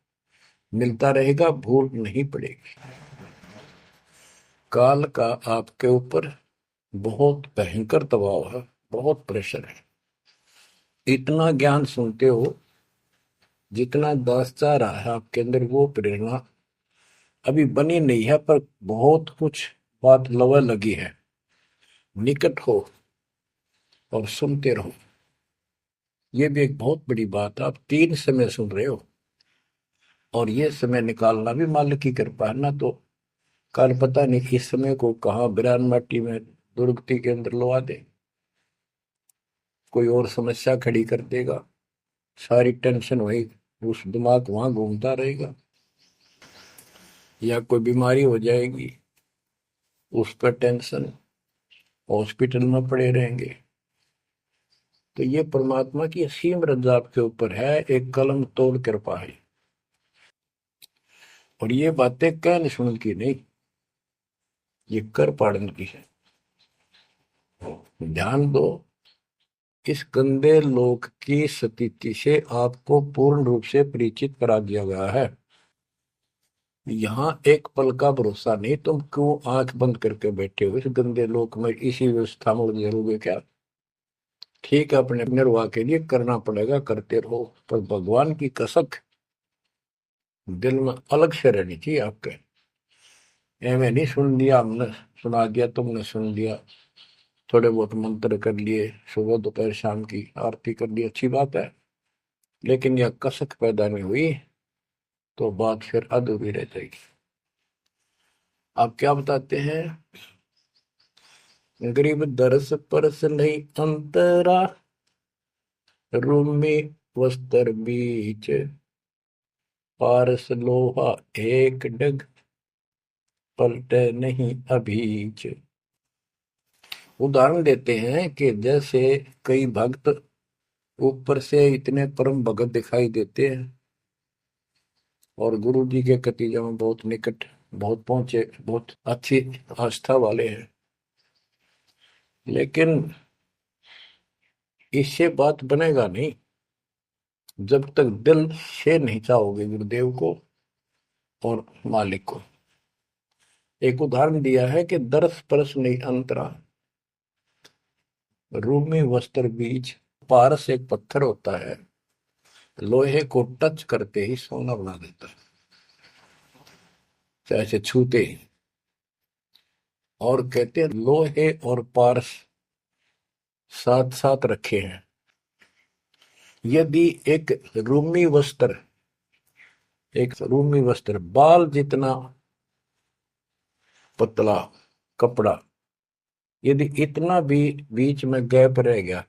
मिलता रहेगा, भूल नहीं पड़ेगी। काल का आपके ऊपर बहुत भयंकर दबाव है, बहुत प्रेशर है। इतना ज्ञान सुनते हो, जितना दास चाह रहा है आपके अंदर वो प्रेरणा अभी बनी नहीं है, पर बहुत कुछ बात लवा लगी है। निकट हो और सुनते रहो। ये भी एक बहुत बड़ी बात है। आप 3 समय सुन रहे हो, और ये समय निकालना भी मालिक की कृपा है ना। तो कल पता नहीं इस समय को कहाँ बिरान माटी में दुर्गति के अंदर लवा दे, कोई और समस्या खड़ी कर देगा, सारी टेंशन वही उस दिमाग वहां घूमता रहेगा, या कोई बीमारी हो जाएगी उस पर टेंशन, हॉस्पिटल में पड़े रहेंगे। तो ये परमात्मा की असीम रजा आपके ऊपर है, एक कलम तोड़ कृपा है। और ये बातें कहने सुन की नहीं, ये कर पाड़न की है। ध्यान दो, इस गंदे लोक की स्थिति से आपको पूर्ण रूप से परिचित करा दिया गया है। यहाँ एक पल का भरोसा नहीं, तुम क्यों आंख बंद करके बैठे हो इस गंदे लोक में, इसी व्यवस्था में उलझे रहोगे क्या? ठीक है, अपने निर्वाह के लिए करना पड़ेगा, करते रहो, पर भगवान की कसक दिल में अलग से रहनी चाहिए आपके। एवं नहीं सुन लिया हमने, सुना दिया तुमने, सुन लिया, थोड़े बहुत मंत्र कर लिए, सुबह दोपहर शाम की आरती कर ली, अच्छी बात है, लेकिन यह कसक पैदा नहीं हुई तो बात फिर अधूरी रह जाएगी। आप क्या बताते हैं? गरीब दरस परस नहीं अंतरा, रूमी वस्त्र बीच, पारस लोहा एक डग, पलटे नहीं अभीच। उदाहरण देते हैं कि जैसे कई भक्त ऊपर से इतने परम भगत दिखाई देते हैं और गुरु जी के कतीजा में बहुत निकट, बहुत पहुंचे, बहुत अच्छी आस्था वाले हैं, लेकिन इससे बात बनेगा नहीं जब तक दिल से नहीं चाहोगे गुरुदेव को और मालिक को। एक उदाहरण दिया है कि दरस परस नहीं अंतरा, रूमी वस्त्र बीज। पारस एक पत्थर होता है, लोहे को टच करते ही सोना बना देता है, चाहे छूते ही। और कहते हैं लोहे और पारस साथ साथ रखे हैं। यदि एक रूमी वस्त्र बाल जितना पतला कपड़ा, यदि इतना भी बीच में गैप रह गया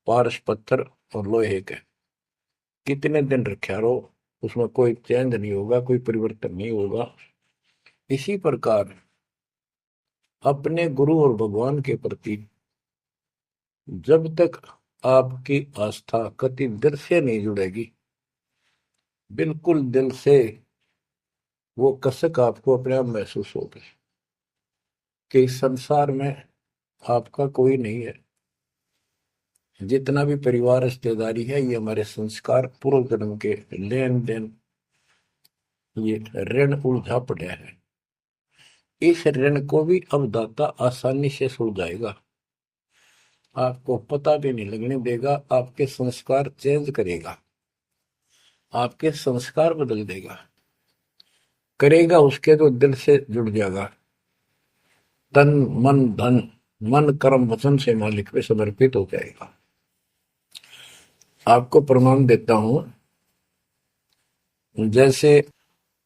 पारस पत्थर और लोहे के, कितने दिन रखे रहो उसमें कोई चेंज नहीं होगा, कोई परिवर्तन नहीं होगा। इसी प्रकार अपने गुरु और भगवान के प्रति जब तक आपकी आस्था कति दिल से नहीं जुड़ेगी, बिल्कुल दिल से, वो कसक आपको अपने आप महसूस होगी कि इस संसार में आपका कोई नहीं है। जितना भी परिवार रिश्तेदारी है, ये हमारे संस्कार पूर्व जन्म के लेन देन, ये ऋण उलझा पड़ा है। इस ऋण को भी अब दाता आसानी से सुलझाएगा, आपको पता भी नहीं लगने देगा, आपके संस्कार चेंज करेगा। आपके संस्कार बदल देगा। करेगा उसके तो दिल से जुड़ जाएगा। तन मन धन, मन कर्म वचन से मालिक पे समर्पित हो जाएगा। आपको प्रमाण देता हूं, जैसे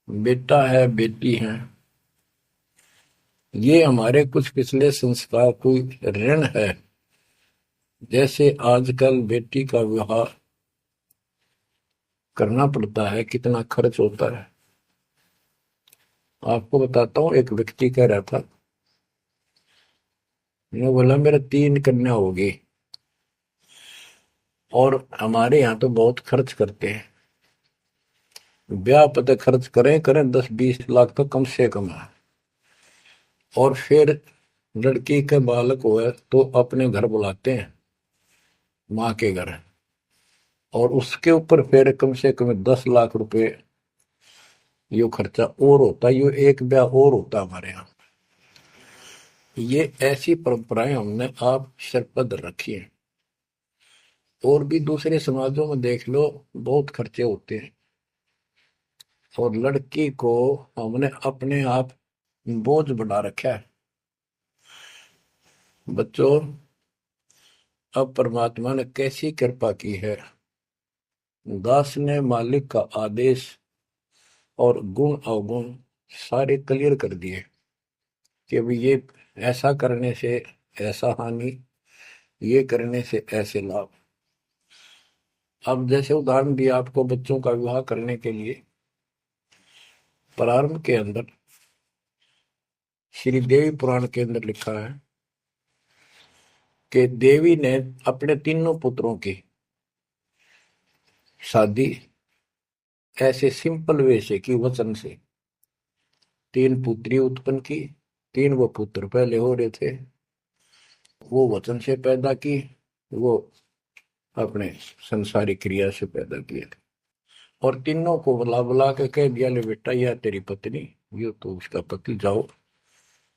बेटा है बेटी है, ये हमारे कुछ पिछले संस्कार कोई ऋण है। जैसे आजकल बेटी का विवाह करना पड़ता है, कितना खर्च होता है। आपको बताता हूँ, एक व्यक्ति कह रहा था, मैं बोला मेरा 3 कन्या होगी और हमारे यहाँ तो बहुत खर्च करते हैं, ब्याह पता खर्च करें करें 10-20 लाख तो कम से कम है। और फिर लड़की के बालक हुए तो अपने घर बुलाते हैं, माँ के घर, और उसके ऊपर फिर कम से कम 10 लाख रुपए यो खर्चा और होता है। यो एक ब्याह और होता है हमारे यहाँ। ये ऐसी परंपराएं हमने आप सिर पर रखी है। और भी दूसरे समाजों में देख लो, बहुत खर्चे होते हैं। और लड़की को हमने अपने आप बोझ बना रखा है। बच्चों, अब परमात्मा ने कैसी कृपा की है, दास ने मालिक का आदेश और गुण अवगुण सारे क्लियर कर दिए कि अभी ये ऐसा करने से ऐसा हानि, ये करने से ऐसे लाभ। अब जैसे उदाहरण दिया आपको बच्चों का विवाह करने के लिए, प्रारंभ के अंदर श्री देवी पुराण के अंदर लिखा है कि देवी ने अपने तीनों पुत्रों की शादी ऐसे सिंपल वे से की, वचन से। 3 पुत्री उत्पन्न की, 3 वो पुत्र पहले हो रहे थे, वो वचन से पैदा की, वो अपने संसारी क्रिया से पैदा किए थे। और तीनों को बुला बुला के कह दिया, ले बेटा यह तेरी पत्नी, ये तो उसका पति, जाओ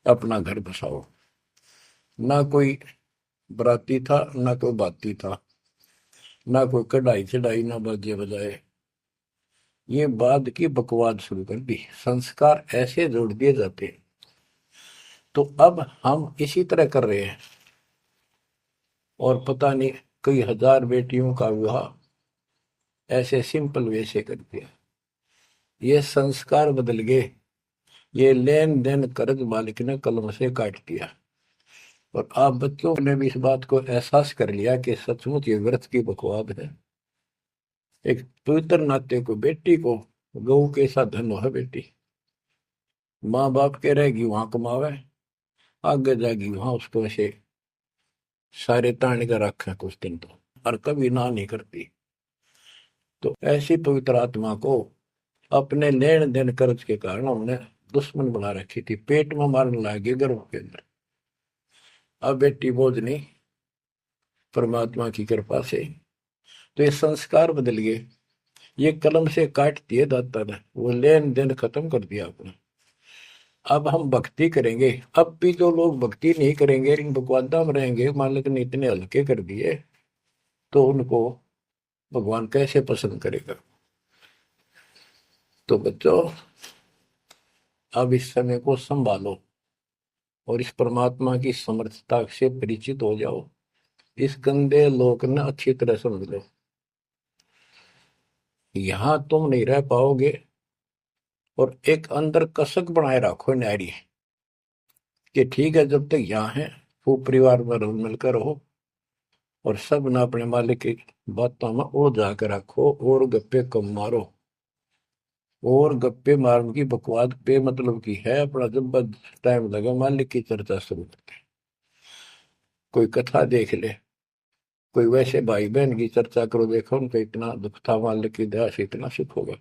अपना घर बसाओ। ना कोई बराती था, ना कोई बाती था, ना कोई कढ़ाई चढ़ाई, ना बाजे बजाए। ये बाद की बकवाद शुरू कर दी। संस्कार ऐसे जोड़ दिए जाते हैं। तो अब हम इसी तरह कर रहे हैं, और पता नहीं कई हजार बेटियों का विवाह ऐसे सिंपल वे से कर दिया। ये संस्कार बदल गए। ये लेन देन कर्ज मालिक ने कलम से काट दिया। और आप बच्चों ने भी इस बात को एहसास कर लिया कि सचमुच ये व्यर्थ की बकवाद है। एक पवित्र नाते को, बेटी को गऊ के साथ धन है बेटी। माँ बाप के रहेगी वहां कमावे, आगे जाएगी वहां उसको ऐसे सारे ताने का रखे कुछ दिन तो, और कभी ना नहीं करती। तो ऐसी पवित्र आत्मा को अपने लेन देन कर्ज के कारण हमने दुश्मन बना रखी थी, पेट में मारने लगे गर्भ के अंदर। अब बेटी बोझ नहीं, परमात्मा की कृपा से तो ये संस्कार बदल गए। ये कलम से काट दिए दाता ने, वो लेन देन खत्म कर दिया आपने। अब हम भक्ति करेंगे। अब भी जो लोग भक्ति नहीं करेंगे, इन बकवादा में रहेंगे, मालिक ने इतने हल्के कर दिए, तो उनको भगवान कैसे पसंद करेगा। तो बच्चों, अब इस समय को संभालो और इस परमात्मा की समर्थता से परिचित हो जाओ। इस गंदे लोक ने अच्छी तरह समझ लो। यहां तुम नहीं रह पाओगे। और एक अंदर कसक बनाए रखो नारी, कि ठीक है जब तक यहाँ है खूब परिवार में रल मिलकर रहो, और सब ना अपने मालिक की बातों में ओ जाकर रखो, और गप्पे कम मारो। और गप्पे मारने की बकवाद पे मतलब की है, अपना जब टाइम लगा मालिक की चर्चा शुरू करते। कोई कथा देख ले, कोई वैसे भाई बहन की चर्चा करो, देखो उनका इतना दुख था, मालिक की दया से इतना सुख होगा।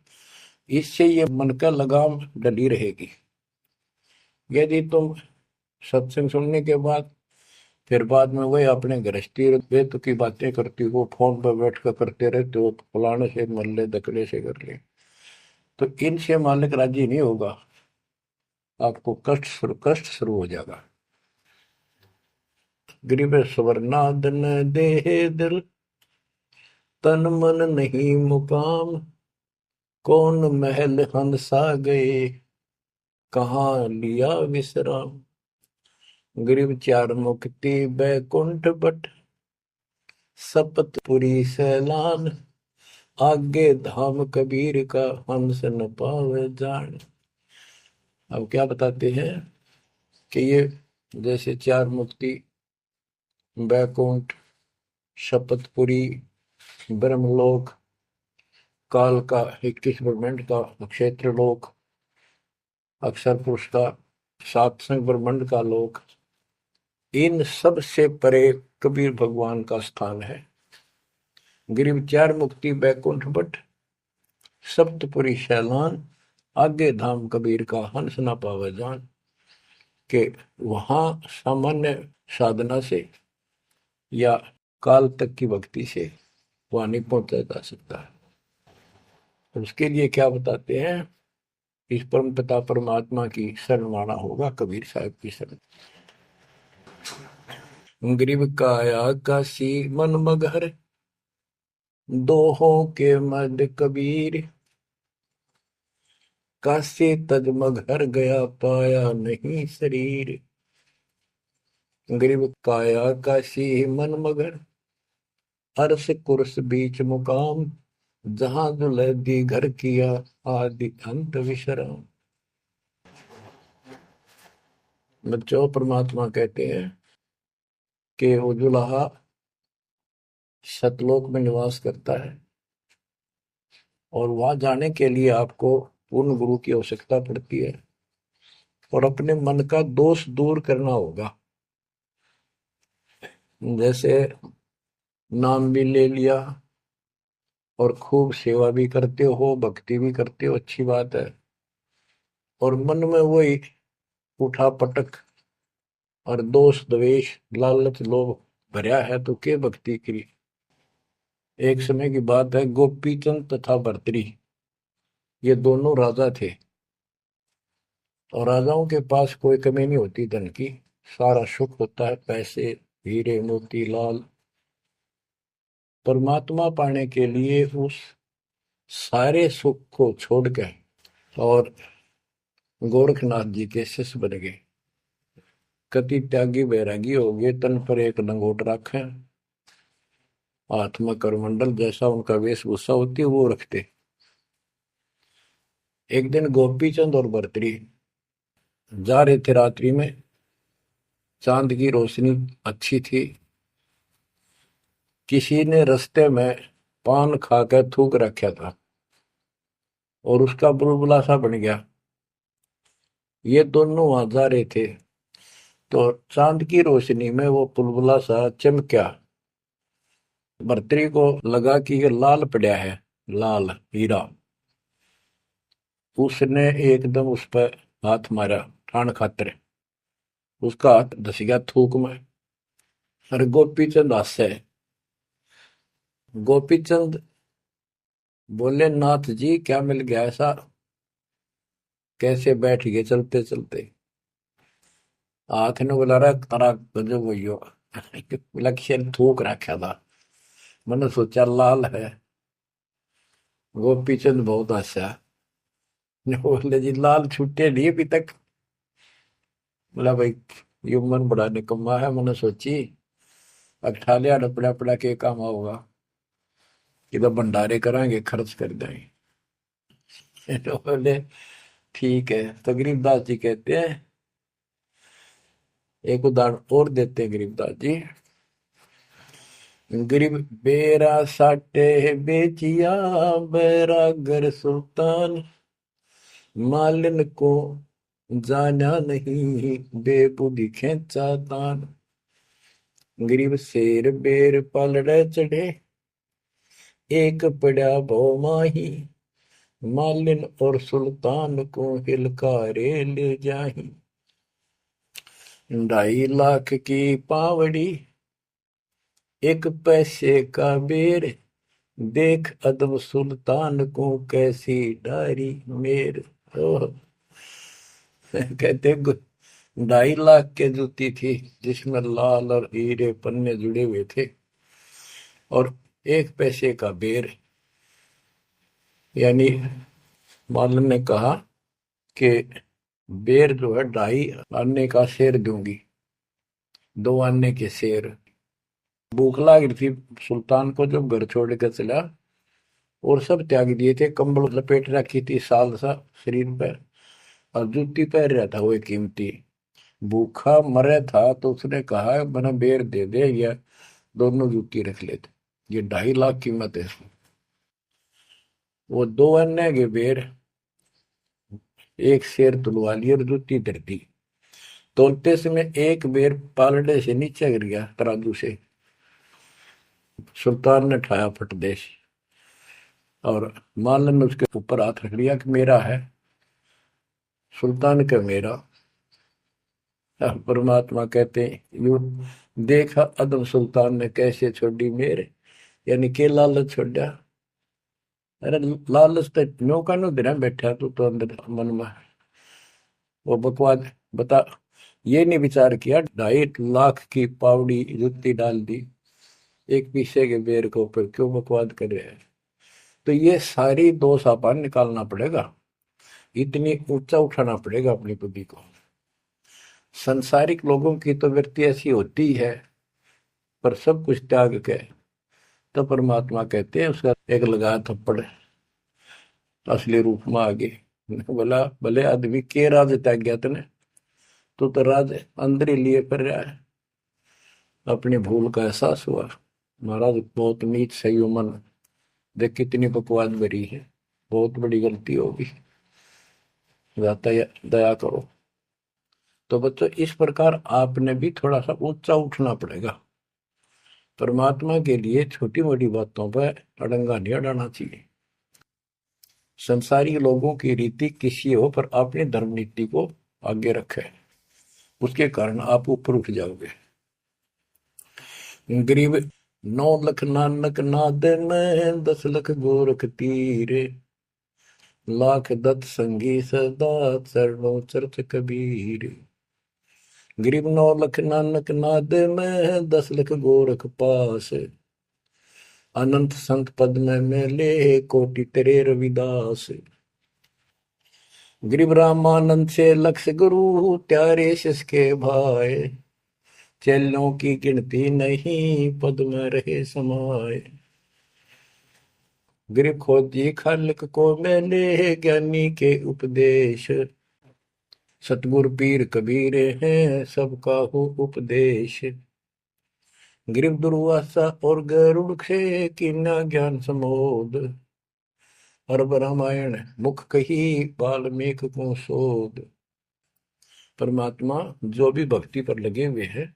इससे ये मन का लगाम डली रहेगी। यदि तुम सत्संग सुनने के बाद फिर बाद में वही अपने गृहस्थी वेद की बातें करती हो, फोन पर बैठ कर करते रहते हो, फलाने से मर ले, दकले से कर ले, तो इनसे मालिक राजी नहीं होगा। आपको कष्ट शुरू हो जाएगा। गरीब स्वर्णादन देह दिल, तन मन नहीं मुकाम, कौन महल हंसा गए, कहाँ लिया विश्राम। गरीब चार मुक्ति बैकुंठ बट, सपतपुरी सैलान। आगे धाम कबीर का, हंस न पावे जान। अब क्या बताते हैं कि ये जैसे चार मुक्ति, बैकुंठ, शपथपुरी, ब्रह्मलोक, काल का 21 ब्रह्मांड का क्षेत्र लोक, अक्षर पुरुष का सातसंग ब्रह्मांड का लोक, इन सब से परे कबीर भगवान का स्थान है। गिरिव चार मुक्ति बैकुंठ बट, सप्तपुरी शैलान। आगे धाम कबीर का, हंस ना पावे जान। के वहां सामान्य साधना से या काल तक की भक्ति से वहां नहीं पहुंचा जा सकता है। तो उसके लिए क्या बताते हैं, इस परम पिता परमात्मा की शरण माना होगा, कबीर साहब की शरण। गरीब काया काशी मन मगहर, दोहों के मद कबीर। काशी तज मगहर गया, पाया नहीं शरीर। गरीब काया काशी मन मगर, अरस कुरस बीच मुकाम। जहां दुलैदी घर किया, आदि अंत विश्राम। बच्चों, परमात्मा कहते हैं कि वो दुल्हा सतलोक में निवास करता है, और वहां जाने के लिए आपको पूर्ण गुरु की आवश्यकता पड़ती है, और अपने मन का दोष दूर करना होगा। जैसे नाम भी ले लिया और खूब सेवा भी करते हो, भक्ति भी करते हो, अच्छी बात है, और मन में वही उठा पटक और दोष द्वेष लालच लोभ भरा है, तो के भक्ति करी। एक समय की बात है, गोपीचंद तथा भर्तरी ये दोनों राजा थे, और राजाओं के पास कोई कमी नहीं होती धन की, सारा सुख होता है, पैसे हीरे मोती लाल। परमात्मा पाने के लिए उस सारे सुख को छोड़कर और गोरखनाथ जी के शिष्य बन गए। कति त्यागी बैरागी हो गए, तन पर एक लंगोट रखे, हाथ में करमंडल, जैसा उनका वेशभूषा होती है वो रखते। एक दिन गोपीचंद और भर्तरी जा रहे थे रात्रि में, चांद की रोशनी अच्छी थी। किसी ने रास्ते में पान खाकर थूक रखा था और उसका बुलबुला सा बन गया। ये दोनों वहां जा रहे थे, तो चांद की रोशनी में वो बुलबुला सा चमका। भर्तरी को लगा कि ये लाल पड़ा है, लाल हीरा। उसने एकदम उस पर हाथ मारा ठाण खातर, उसका हाथ धस गया थूक में। अरे गोपीचंद हंसे। गोपीचंद बोले, नाथ जी क्या मिल गया ऐसा, कैसे बैठ गए चलते चलते। हाथ ने बुला रहा तारा गजब भैयो, लक्ष्य थूक रखा था, मैंने सोचा लाल है। गोपीचंद बहुत हंसा, बोले जी लाल छूटे नहीं अभी तक। बोला भाई ये मन बड़ा निकम्मा है, मैंने सोची अठा लिया डपड़ा पड़ा के काम होगा, कि तो भंडारे कराएंगे खर्च कर देंगे। तो बोले ठीक है। तो गरीबदास जी कहते हैं, एक उदाहरण और देते हैं गरीबदास जी। गरीब बेरा साटे बेचिया, बैरागर सुल्तान। मालिन को जाना नहीं, बेबुद्धि खेचा तान। गरीब शेर बेर पलड़े चढ़े, एक पड़ा भो माही। मालिन और सुल्तान को हिलकारे ले जाही। 2.5 लाख की पावड़ी, एक पैसे का बेर। देख अदब सुल्तान को, कैसी डारी मेर। कहते 2.5 लाख के जूती थी, जिसमें लाल और हीरे पन्ने जुड़े हुए थे, और 1 पैसे का बेर, यानी मालन ने कहा कि बेर जो है 2.5 आने का शेर दूंगी, 2 आने के शेर। भूख लग रही थी सुल्तान को, जब घर छोड़ कर चला और सब त्याग दिए थे, कंबल लपेट रखी थी साल सा शरीर पर, और जूती पहन रहा था वो कीमती। भूखा मरे था तो उसने कहा बना बेर दे दे, या दोनों जूती रख लेते, ये 2.5 लाख कीमत है इसकी। वो 2 आने के बेर एक शेर तुलवा लिया और जूती धर दी। तोलते समय एक बेर पालड़े से नीचे गिर गया तराजू से। सुल्तान ने ठाया फटदेश, और मालन ने उसके ऊपर हाथ रख लिया कि मेरा है। सुल्तान का मेरा। परमात्मा कहते हैं यू देखा अदम सुल्तान ने कैसे छोड़ी मेरे, यानी के लालच छोड़ा। अरे लालच तो नो का नो दिन बैठा तू तो अंदर मन में वो बकवाद बता। ये नहीं विचार किया 2.5 लाख की पावड़ी जुत्ती डाल दी एक पीछे के बेर के ऊपर, क्यों बकवाद कर रहे हैं। तो ये सारी दोष अपन निकालना पड़ेगा, इतनी ऊंचा उठाना पड़ेगा अपनी बुद्धि को। संसारिक लोगों की तो वृत्ति ऐसी होती है, पर सब कुछ त्याग के तो परमात्मा कहते हैं उसका एक लगा थप्पड़ असली रूप में आगे। बोला भले आदमी के राज त्याग गया तने, तो राज अंदर ही लिए कर रहा है। अपनी भूल का एहसास हुआ, महाराज बहुत नीच सही मन, देख कितनी बकवाद भरी है, बहुत बड़ी गलती होगी, दया करो। तो बच्चों इस प्रकार आपने भी थोड़ा सा ऊंचा उठना पड़ेगा। परमात्मा के लिए छोटी मोटी बातों पर अड़ंगा नहीं अड़ाना चाहिए। संसारी लोगों की रीति किसी हो, पर अपनी धर्म नीति को आगे रखे, उसके कारण आप ऊपर उठ जाओगे। गरीब 9 लाख नानक नाद में 10 लाख गोरख तीरे, लाख दत्त संगी सदा चरणों चरत कबीर। गरीब 9 लाख नानक नाद में 10 लाख गोरख पास, अनंत संत पद में मेले कोटि तेरे रविदास। गरीब रामानंद से लक्ष्य गुरु त्यारे शिष के भाई, चेलों की गिनती नहीं पद में रहे समाये। गरीब खोजी खालिक को मेले ज्ञानी के उपदेश, सतगुरु पीर कबीर हैं सबका हो उपदेश। गरीब दुर्वासा और गरुड़ से कीना ज्ञान समोद, अरब रामायण मुख कही वाल्मीक को शोध। परमात्मा जो भी भक्ति पर लगे हुए हैं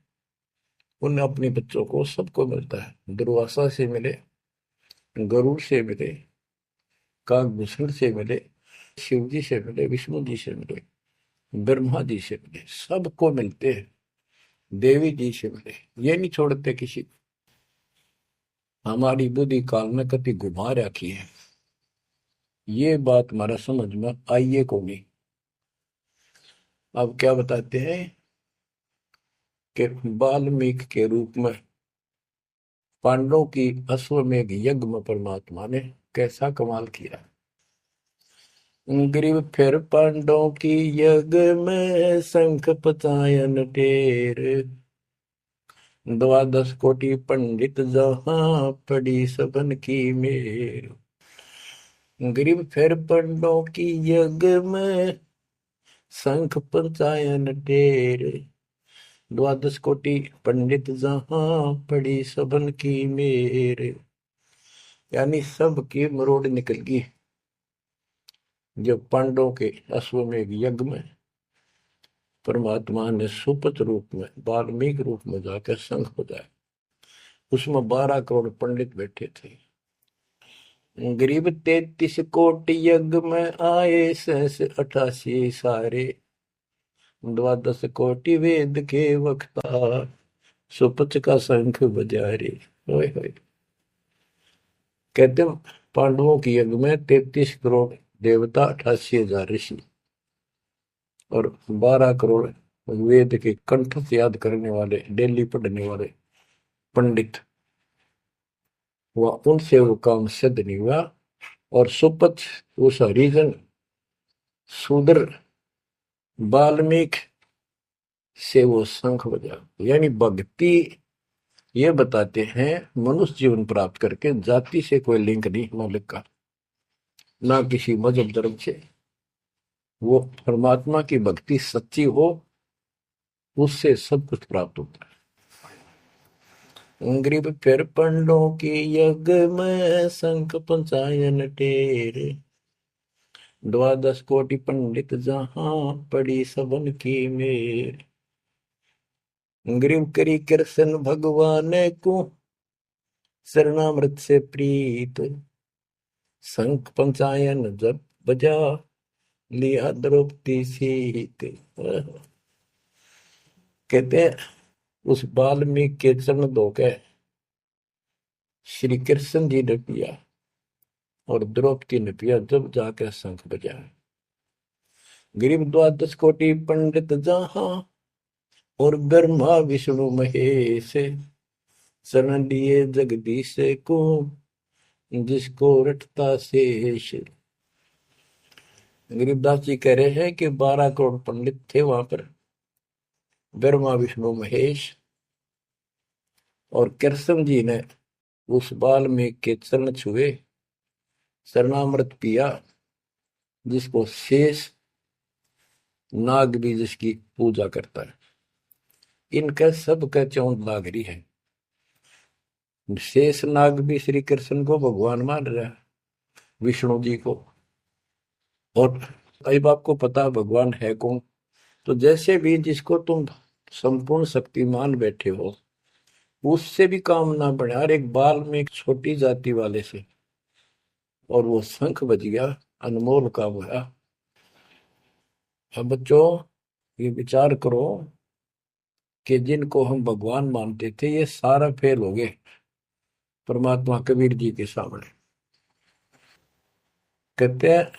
उन अपने बच्चों को सबको मिलता है। दुर्वासा से मिले, गरुड़ से मिले, काकभूषण से मिले, शिव जी से मिले, विष्णु जी से मिले, ब्रह्मा जी से मिले, सबको मिलते हैं। देवी जी से मिले, ये नहीं छोड़ते किसी को। हमारी बुद्धि काल में कति घुमा रखी है, ये बात हमारा समझ में आइए को नहीं। अब क्या बताते हैं कि वाल्मीकि के रूप में पांडवों की अश्वमेघ यज्ञ में परमात्मा ने कैसा कमाल किया। गरीब फिर पांडवों की यज्ञ में शंख पचायन टेर, 12 कोटि पंडित जहां पड़ी सबन की मेर। गरीब फिर पांडवों की यज्ञ में शंख पचायन टेर, 12 कोटि पंडित जहां पड़ी सबन की मेर। यानी सबकी मरोड़ निकल गई जब पांडवों के अश्वमेघ यज्ञ में परमात्मा ने सुपत रूप में वाल्मीकि रूप में जाकर शंख बजाया। उसमें 12 करोड़ पंडित बैठे थे। गरीब 33 कोटि यज्ञ में आए सहस 88 सारे, 12 कोटि वेद के वक्ता सुपच का शंख बजारे। होए होए। कहते पांडवों की यज्ञ में 33 करोड़ देवता, 88,000 ऋषि और 12 करोड़ वेद के कंठ से याद करने वाले, डेली पढ़ने वाले पंडित। वह उनसे वो काम सिद्ध नहीं हुआ। और सुपथ उस हरिजन शूद्र वाल्मीकि से वो शंख बजा। यानी भक्ति ये बताते हैं मनुष्य जीवन प्राप्त करके जाति से कोई लिंक नहीं मौलिक का, ना किसी मजहब धर्म से। वो परमात्मा की भक्ति सच्ची हो, उससे सब कुछ प्राप्त होता है। ग्रीब फिर पंडों की यज्ञ में शंख पंचायन टेरे, द्वादश कोटि पंडित जहां पड़ी सबन की मेर। ग्रीव करी कृष्ण भगवान को शरणामृत से प्रीत, शंख पंचायन जब बजा लिया द्रौपदी सीत। कहते हैं उस वाल्मीकि के चरण धोके श्री कृष्ण जी ने पिया और द्रौपदी ने पिया, जब जाकर शंख बजा। गरीब द्वादश कोटि पंडित जहां और ब्रह्मा विष्णु महेश, शरण लिए जगदीश को जिसको रटता शेष। गरीबदास जी कह रहे हैं कि 12 करोड़ पंडित थे वहां पर, ब्रह्मा विष्णु महेश, और कृष्ण जी ने उस वाल्मीकि के चरण छुए, शरणामृत पिया, जिसको शेष नाग भी जिसकी पूजा करता है। इनका सबका चौंध नागरी है। शेष नाग भी श्री कृष्ण को भगवान मान रहा है, विष्णु जी को। और अब आपको पता भगवान है कौन। तो जैसे भी जिसको तुम संपूर्ण शक्तिमान बैठे हो, उससे भी काम ना बढ़े। हर एक बाल में एक छोटी जाति वाले से, और वो शंख बज गया, अनमोल काम हुआ। अब बच्चों ये विचार करो कि जिनको हम भगवान मानते थे ये सारा फेल हो गए परमात्मा कबीर जी के सामने। कहते हैं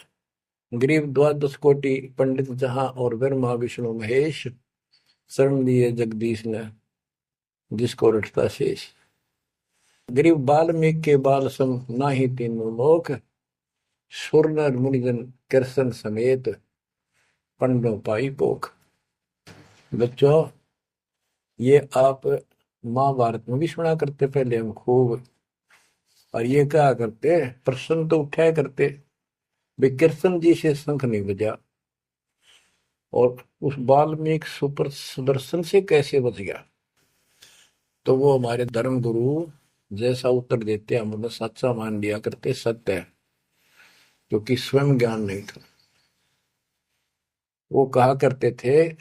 गरीब द्वादश कोटि पंडित जहां और ब्रह्मा विष्णु महेश, शरण लिए जगदीश ने जिसको रटता शेष। गरीब वाल्मीकि के बाल सम नाही तीनों लोक, सुर नर मुनिजन कृष्ण समेत पंडों पाई पोख। बच्चों ये आप महाभारत में भी सुना करते पहले हम खूब, और ये क्या करते प्रश्न तो उठाया करते भाई कृष्ण जी से शंख नहीं बजा और उस वाल्मीकि सुपर सुदर्शन से कैसे बच गया। तो वो हमारे धर्म गुरु जैसा उत्तर देते हम उन्हें सच्चा मान लिया करते, सत्य है, क्योंकि स्वयं ज्ञान नहीं था। वो कहा करते थे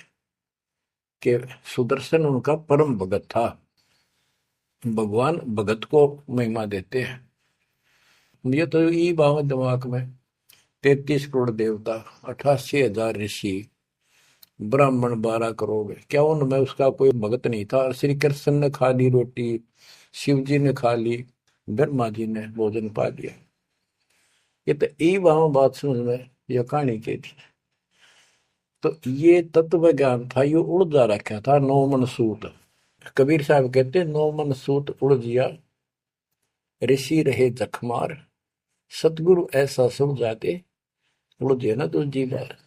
कि सुदर्शन उनका परम भगत था। भगवान भगत को महिमा देते हैं। ये तो ये बात दिमाग में 33 करोड़ देवता, 88,000 ऋषि, ब्राह्मण 12 करोड़, क्या उनमें उसका कोई भगत नहीं था। श्री कृष्ण ने खा ली रोटी, शिव जी ने खा ली, ब्रह्मा जी ने भोजन पा लिया। ये तो यही वहां बात समझ में यह कहानी की थी। तो ये तत्व ज्ञान था, ये उड़ जा रखा था। 9 मन सूत, कबीर साहब कहते 9 मन सूत उड़ जिया, ऋषि रहे जखमार, सतगुरु ऐसा सब जाते उड़ जिया ना दूसरी बार।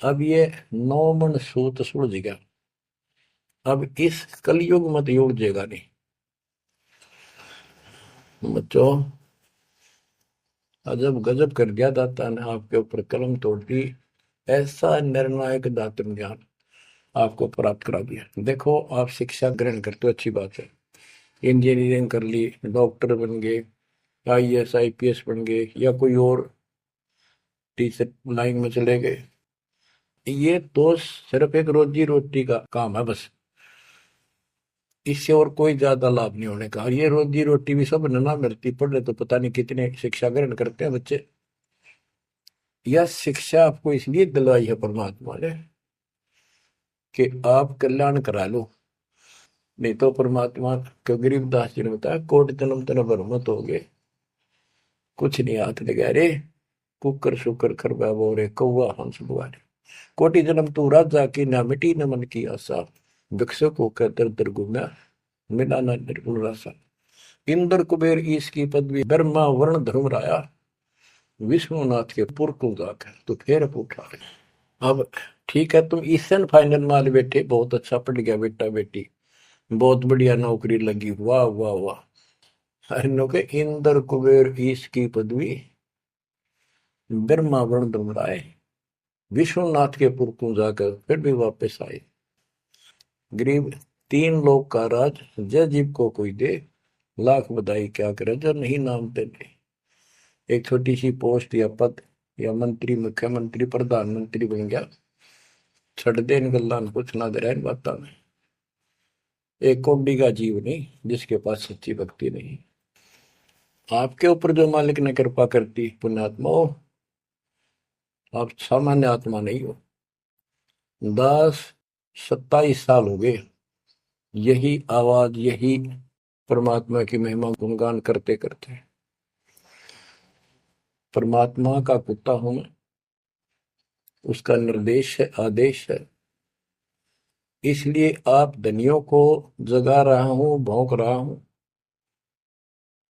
अब ये 9 मन सूत सुड़ गया, अब इस कलयुग मत ये उड़जेगा नहीं। बच्चों अजब गजब कर दिया दाता ने आपके ऊपर कलम तोड़ दी, ऐसा निर्णायक दातन ज्ञान आपको प्राप्त करा दिया। देखो आप शिक्षा ग्रहण करते हो, अच्छी बात है, इंजीनियरिंग कर ली, डॉक्टर बन गए, IAS IPS बन गए, या कोई और टीचर लाइन में चले गए। ये तो सिर्फ एक रोजी रोटी का काम है बस, इससे और कोई ज्यादा लाभ नहीं होने का। और ये रोजी रोटी भी सब ना मिलती, पढ़ रहे तो पता नहीं कितने शिक्षा ग्रहण करते हैं बच्चे। यह शिक्षा आपको इसलिए दिलवाई है परमात्मा ने कि आप कल्याण करा लो, नहीं तो परमात्मा के गरीबदास जी ने बताया कोट जन्म तन भरमत हो गए, कुछ नहीं हाथ लगा रे, कुकर शुकर खरबा बोरे कौआ हंस बुआरे। कोटि जन्म तू राजा की ना मिटी न मन की आशा, भिक्षुक होकर दर दर घूमा मिला ना निर्गुण रासा। इंद्र कुबेर ईश की पदवी, ब्रह्मा वर्ण धर्म राया, विष्णुनाथ के पुर को जाकर तो फिर उठा। अब ठीक है, तुम ईसन फाइनल माल बैठे, बहुत अच्छा पढ़ गया बेटा बेटी, बहुत बढ़िया नौकरी लगी, वाह वाह वाह। अरे के इंद्र कुबेर ईश की पदवी ब्रह्मा वर्ण डुमराए, विश्वनाथ के पुर को जाकर फिर भी वापस आए। गरीब तीन लोग का राज, जय जीव को कोई दे, लाख बधाई क्या करे जो नहीं नाम तेरे। एक छोटी सी पोस्ट या पद या मंत्री, मुख्यमंत्री, प्रधानमंत्री बन गया, छड़ दे इन गल्ला कुछ ना दे इन बातों में। एक कौड़ी का जीव नहीं जिसके पास सच्ची भक्ति नहीं। आपके ऊपर जो मालिक ने कृपा करती पुण्यात्मा हो, आप सामान्य आत्मा नहीं हो। 10-27 साल हो गए यही आवाज, यही परमात्मा की महिमा गुणगान करते करते। परमात्मा का कुत्ता हूं मैं, उसका निर्देश है, आदेश है, इसलिए आप धनियों को जगा रहा हूं, भौंक रहा हूं।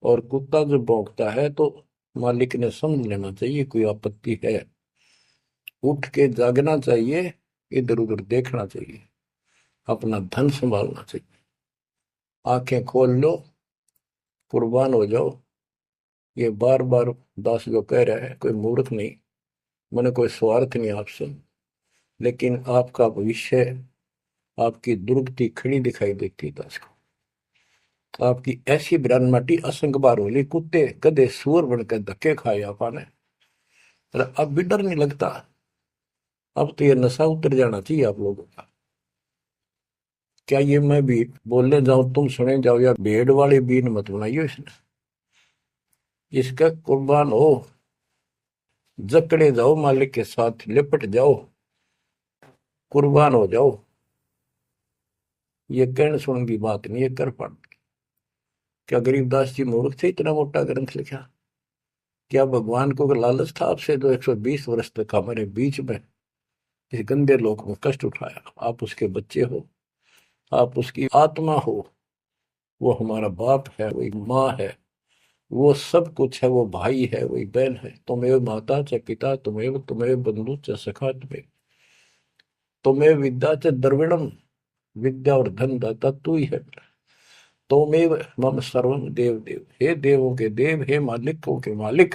और कुत्ता जब भौंकता है तो मालिक ने समझ लेना चाहिए कोई आपत्ति है, उठ के जागना चाहिए, इधर उधर देखना चाहिए, अपना धन संभालना चाहिए। आंखें खोल लो, कुर्बान हो जाओ। ये बार बार दास जो कह रहा है, कोई मूर्ख नहीं, मैंने कोई स्वार्थ नहीं आपसे, लेकिन आपका भविष्य, आपकी दुर्गति खड़ी दिखाई देती दास को। आपकी ऐसी ब्रह्माटी असंग बार होली, कुत्ते गधे सुअर बनकर धक्के खाए आपने, अब भी डर नहीं लगता। अब तो ये नशा उतर जाना चाहिए आप लोगों का। क्या ये मैं भी बोलने जाऊं तुम सुने जाओ, या भेड़ वाले बीन मत बनाइयो इसने। इसका कुर्बान हो, जकड़े जाओ, मालिक के साथ लिपट जाओ, कुर्बान हो जाओ। ये कहने सुन की बात नहीं, ये कर पड़। क्या गरीबदास जी मूर्ख थे इतना मोटा ग्रंथ लिखा? क्या भगवान को लालच था आपसे जो 120 वर्ष तक हमारे बीच में इस गंदे लोक में कष्ट उठाया? आप उसके बच्चे हो, आप उसकी आत्मा हो, वो हमारा बाप है, वही माँ है, वो सब कुछ है, वो भाई है, वही बहन है। तुम्हें माता च पिता, तुम्हें बंधु च सखा, तुम्हें विद्या च द्रविणम, विद्या और धन दाता तू ही है। तोमेव मम सर्वम देव देव, हे देवों के देव, हे मालिकों के मालिक,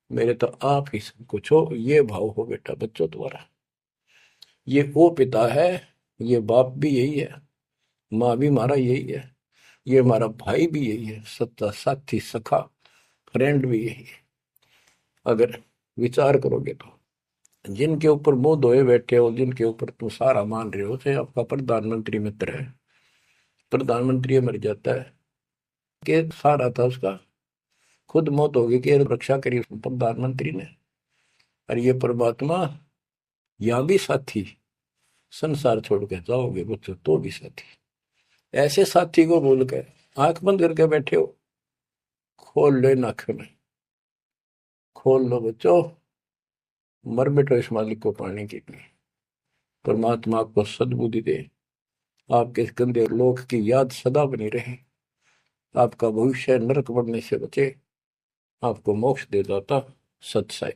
मेरे तो आप ही सब कुछ हो। ये भाव हो बेटा बच्चों तुम्हारा। ये वो पिता है, ये बाप भी यही है, माँ भी हमारा यही है, ये हमारा भाई भी यही है, सच्चा साथी सखा फ्रेंड भी यही है। अगर विचार करोगे तो जिनके ऊपर मुंह धोए बैठे हो, जिनके ऊपर तुम सारा मान रहे हो, चाहे आपका प्रधानमंत्री मित्र है, प्रधानमंत्री मर जाता है कि सारा था उसका, खुद मौत होगी कि रक्षा करी प्रधानमंत्री ने। और ये परमात्मा यहाँ भी साथी, संसार छोड़ के जाओगे बच्चों तो भी साथी। ऐसे साथी को बोल के आंख बंद करके बैठे हो, खोल लो नाक में, खोल लो बच्चों, मर बैठो इस मालिक को पाने के लिए। परमात्मा आपको सद्बुद्धि दे, आपके इस गंदे लोक की याद सदा बनी रहे, आपका भविष्य नरक बढ़ने से बचे, आपको मोक्ष दे दाता सत साई।